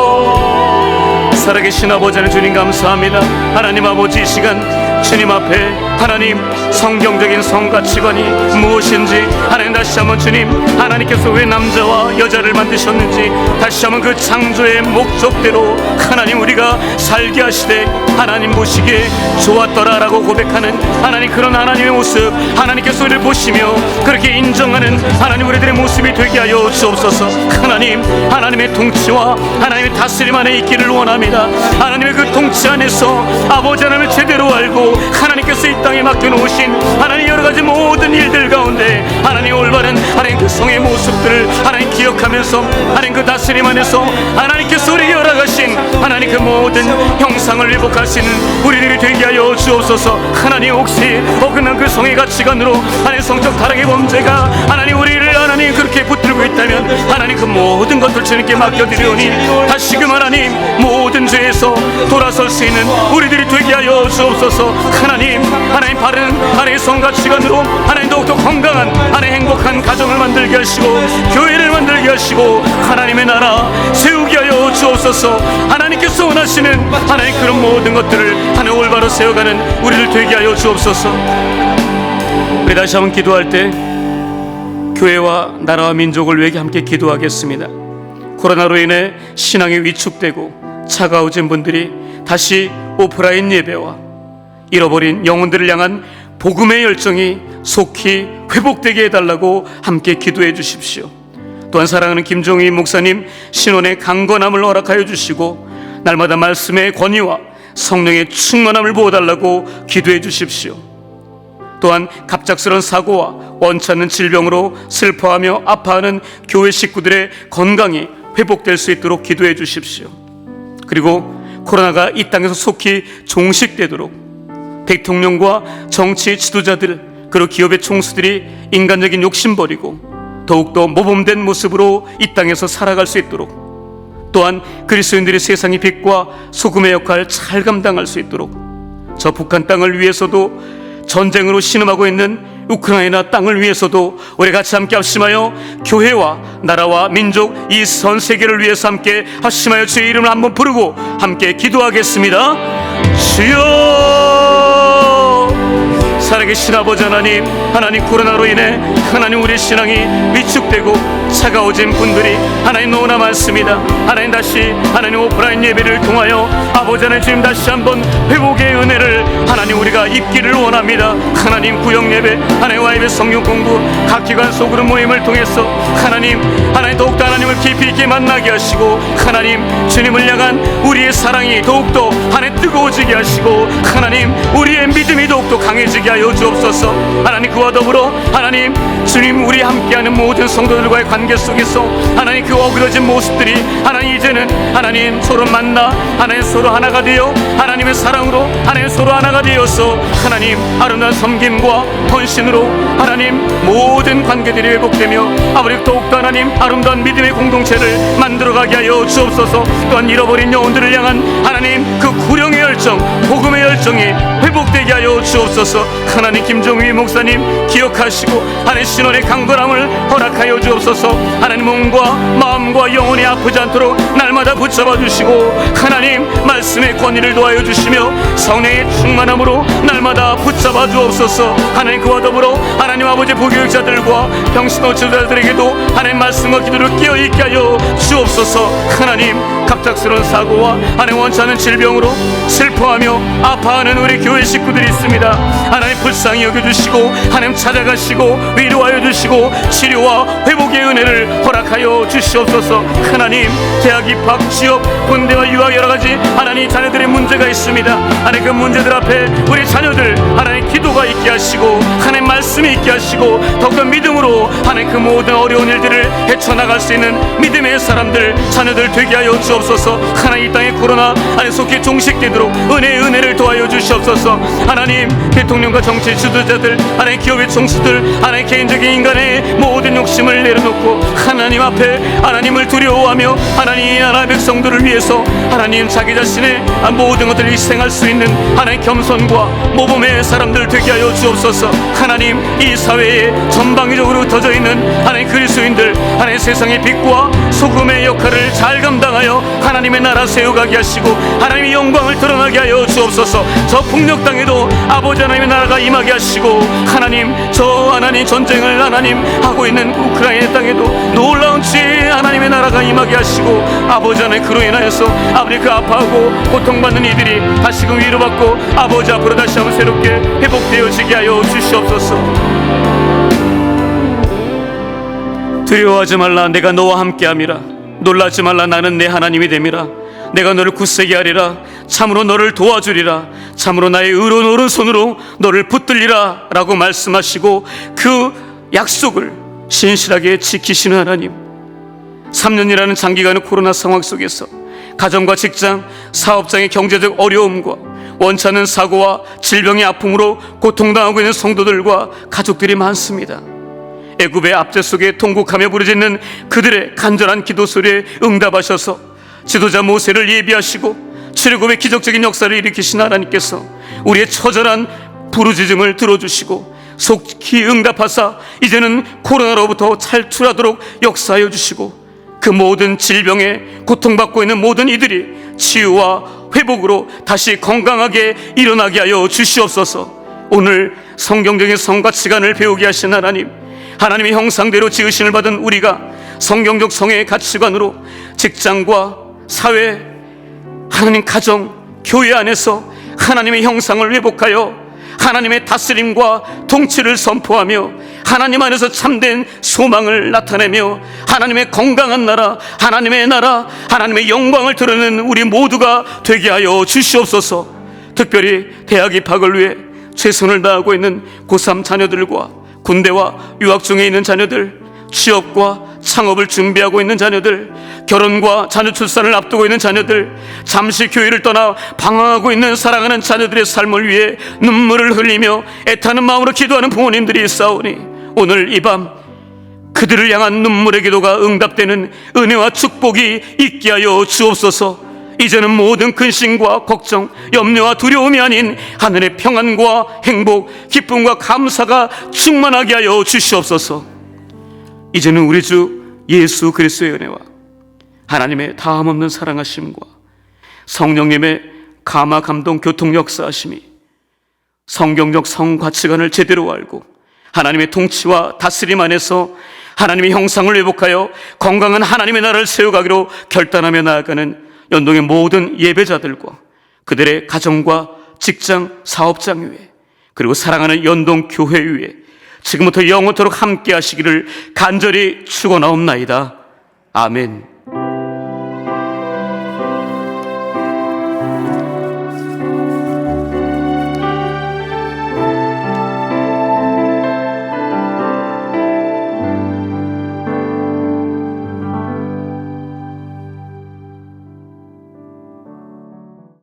주여, 살아계신 아버지 하나님 주님 감사합니다. 하나님 아버지 이 시간 주님 앞에 하나님 성경적인 성가치관이 무엇인지 하나님 다시 한번 주님 하나님께서 왜 남자와 여자를 만드셨는지 다시 한번 그 창조의 목적대로 하나님 우리가 살게 하시되 하나님 보시기에 좋았더라라고 고백하는 하나님 그런 하나님의 모습 하나님께서 우리를 보시며 그렇게 인정하는 하나님 우리들의 모습이 되게 하여 주옵소서. 하나님 하나님의 통치와 하나님의 다스림 안에 있기를 원합니다. 하나님의 그 통치 안에서 아버지 하나님을 제대로 알고 하나님께서 이 땅에 맡겨놓으신 하나님 여러가지 모든 일들 가운데 하나님 올바른 하나님 그 성의 모습들을 하나님 기억하면서 하나님 그 다스림 안에서 하나님께서 우리에게 열어가신 하나님 그 모든 형상을 회복할 수 있는 우리들이 되게 하여 주옵소서. 하나님 혹시 어긋난 그 성의 가치관으로 하나님 성적 타락의 범죄가 하나님 우리를 하나님 그렇게 붙들고 있다면 하나님 그 모든 것들 주님께 맡겨드리오니 다시금 하나님 모든 죄에서 돌아설 수 있는 우리들이 되게 하여 주옵소서. 하나님 바른 하나님의 성가치관으로 하나님 더욱더 건강한 하나님 행복한 가정을 만들게 하시고 교회를 만들게 하시고 하나님의 나라 세우게 하여 주옵소서. 하나님께서 원하시는 하나님 그런 모든 것들을 하나님 올바로 세워가는 우리를 되게 하여 주옵소서. 우리 다시 한번 기도할 때 교회와 나라와 민족을 위해 함께 기도하겠습니다. 코로나로 인해 신앙이 위축되고 차가워진 분들이 다시 오프라인 예배와 잃어버린 영혼들을 향한 복음의 열정이 속히 회복되게 해달라고 함께 기도해 주십시오. 또한 사랑하는 김종희 목사님 신원의 강건함을 허락하여 주시고 날마다 말씀의 권위와 성령의 충만함을 부어달라고 기도해 주십시오. 또한 갑작스러운 사고와 원치 않는 질병으로 슬퍼하며 아파하는 교회 식구들의 건강이 회복될 수 있도록 기도해 주십시오. 그리고 코로나가 이 땅에서 속히 종식되도록 대통령과 정치 지도자들 그리고 기업의 총수들이 인간적인 욕심 버리고 더욱더 모범된 모습으로 이 땅에서 살아갈 수 있도록 또한 그리스도인들이 세상의 빛과 소금의 역할을 잘 감당할 수 있도록 저 북한 땅을 위해서도 전쟁으로 신음하고 있는 우크라이나 땅을 위해서도 우리 같이 함께 합심하여 교회와 나라와 민족 이 전 세계를 위해서 함께 합심하여 주의 이름을 한번 부르고 함께 기도하겠습니다. 주여, 살아계신 아버지 하나님, 하나님 코로나로 인해 하나님 우리의 신앙이 위축되고 차가워진 분들이 하나님 너무나 많습니다. 하나님 다시 하나님 오프라인 예배를 통하여 아버지 하나님 주님 다시 한번 회복의 은혜를 하나님 우리가 입기를 원합니다. 하나님 구역 예배, 하나님 와이베 성경 공부, 각 기관 소그룹 모임을 통해서 하나님 더욱더 하나님을 깊이 있게 만나게 하시고 하나님 주님을 향한 우리의 사랑이 더욱더 하나님 뜨거워지게 하시고 하나님 우리의 믿음이 더욱더 강해지게 하여 주옵소서. 하나님, 그와 더불어 하나님, 주님, 우리 함께하는 모든 성도들과의 관계 속에서 하나님, 그 어그러진 모습들이 하나님 이제는 하나님 서로 만나 하나님 서로 하나가 되어 하나님의 사랑으로 하나님 서로 하나가 되어서 하나님 아름다운 섬김과 헌신으로 하나님 모든 관계들이 회복되며 아버지 더욱더 하나님 아름다운 믿음의 공동체를 만들어가게 하여 주옵소서. 또한 잃어버린 영혼들을 향한 하나님 그 구령의 열정, 복음의 열정이 회복되게 하여 주옵소서. 하나님, 김종휘 목사님 기억하시고 하나님 신원의 강건함을 허락하여 주옵소서. 하나님, 몸과 마음과 영혼이 아프지 않도록 날마다 붙잡아 주시고 하나님 말씀의 권위를 도하여 주시며 성령의 충만함으로 날마다 붙잡아 주옵소서. 하나님, 그와 더불어 하나님 아버지 부교육자들과 병신호 지도자들에게도 하나님 말씀과 기도를 끼어있게 하여 주옵소서. 하나님, 갑작스러운 사고와 하나님 원치 않은 질병으로 슬퍼하며 아파하는 우리 교회 식구들이 있습니다. 하나님, 불쌍히 여겨주시고 하나님 찾아가시고 위로하여 주시고 치료와 회복의 은혜를 허락하여 주시옵소서. 하나님, 대학 입학, 취업, 군대와 유학 여러가지 하나님 자녀들의 문제가 있습니다. 하나님, 그 문제들 앞에 우리 자녀들 하나님 기도가 있게 하시고 하나님 말씀이 있게 하시고 더욱더 믿음으로 하나님 그 모든 어려운 일들을 헤쳐나갈 수 있는 믿음의 사람들, 자녀들 되게 하여 주옵소서. 하나님, 이 땅의 코로나 하나님 속히 종식되도록 은혜를 도와여 주시옵소서. 하나님, 대통령과 정치 지도자들, 하나님 기업의 총수들, 하나님 개인적인 인간의 모든 욕심을 내려놓고 하나님 앞에 하나님을 두려워하며 하나님 나라 백성들을 위해서 하나님 자기 자신의 모든 것들을 희생할 수 있는 하나님 겸손과 모범의 사람들 되게 하여 주옵소서. 하나님, 이 사회에 전방위적으로 흩어져 있는 하나님 그리스도인들, 하나님 세상의 빛과 소금의 역할을 잘 감당하여 하나님의 나라 세워가게 하시고 하나님의 영광을 드러나게 하여 주옵소서. 저 폭력 땅에도 아버지 하나님의 나라가 임하게 하시고 하나님, 저 하나님 전쟁을 하나님 하고 있는 우크라이나 땅에도 놀라운 주의 하나님의 나라가 임하게 하시고 아버지 하나님, 그로 인하여서 아버지 그 아파하고 고통받는 이들이 다시금 위로받고 아버지 앞으로 다시 한번 새롭게 회복되어지게 하여 주시옵소서. 두려워하지 말라, 내가 너와 함께함이라. 놀라지 말라, 나는 내 하나님이 됨이라. 내가 너를 굳세게 하리라. 참으로 너를 도와주리라. 참으로 나의 의로운 오른손으로 너를 붙들리라 라고 말씀하시고 그 약속을 신실하게 지키시는 하나님, 3년이라는 장기간의 코로나 상황 속에서 가정과 직장, 사업장의 경제적 어려움과 원치 않는 사고와 질병의 아픔으로 고통당하고 있는 성도들과 가족들이 많습니다. 애굽의 압제 속에 통곡하며 부르짖는 그들의 간절한 기도 소리에 응답하셔서 지도자 모세를 예비하시고 출애굽의 기적적인 역사를 일으키신 하나님께서 우리의 처절한 부르짖음을 들어주시고 속히 응답하사 이제는 코로나로부터 탈출하도록 역사하여 주시고 그 모든 질병에 고통받고 있는 모든 이들이 치유와 회복으로 다시 건강하게 일어나게 하여 주시옵소서. 오늘 성경적인 성가치관을 배우게 하신 하나님, 하나님의 형상대로 지으심을 받은 우리가 성경적 성의 가치관으로 직장과 사회, 하나님 가정, 교회 안에서 하나님의 형상을 회복하여 하나님의 다스림과 통치를 선포하며 하나님 안에서 참된 소망을 나타내며 하나님의 건강한 나라, 하나님의 영광을 드러내는 우리 모두가 되게 하여 주시옵소서. 특별히 대학 입학을 위해 최선을 다하고 있는 고3 자녀들과 군대와 유학 중에 있는 자녀들, 취업과 창업을 준비하고 있는 자녀들, 결혼과 자녀 출산을 앞두고 있는 자녀들, 잠시 교회를 떠나 방황하고 있는 사랑하는 자녀들의 삶을 위해 눈물을 흘리며 애타는 마음으로 기도하는 부모님들이 있사오니 오늘 이 밤 그들을 향한 눈물의 기도가 응답되는 은혜와 축복이 있게 하여 주옵소서. 이제는 모든 근심과 걱정, 염려와 두려움이 아닌 하늘의 평안과 행복, 기쁨과 감사가 충만하게 하여 주시옵소서. 이제는 우리 주 예수 그리스도의 은혜와 하나님의 다함없는 사랑하심과 성령님의 감화 감동 교통 역사하심이 성경적 성가치관을 제대로 알고 하나님의 통치와 다스림 안에서 하나님의 형상을 회복하여 건강한 하나님의 나라를 세워가기로 결단하며 나아가는 연동의 모든 예배자들과 그들의 가정과 직장, 사업장 위에 그리고 사랑하는 연동 교회 위에 지금부터 영원토록 함께 하시기를 간절히 축원하옵나이다. 아멘.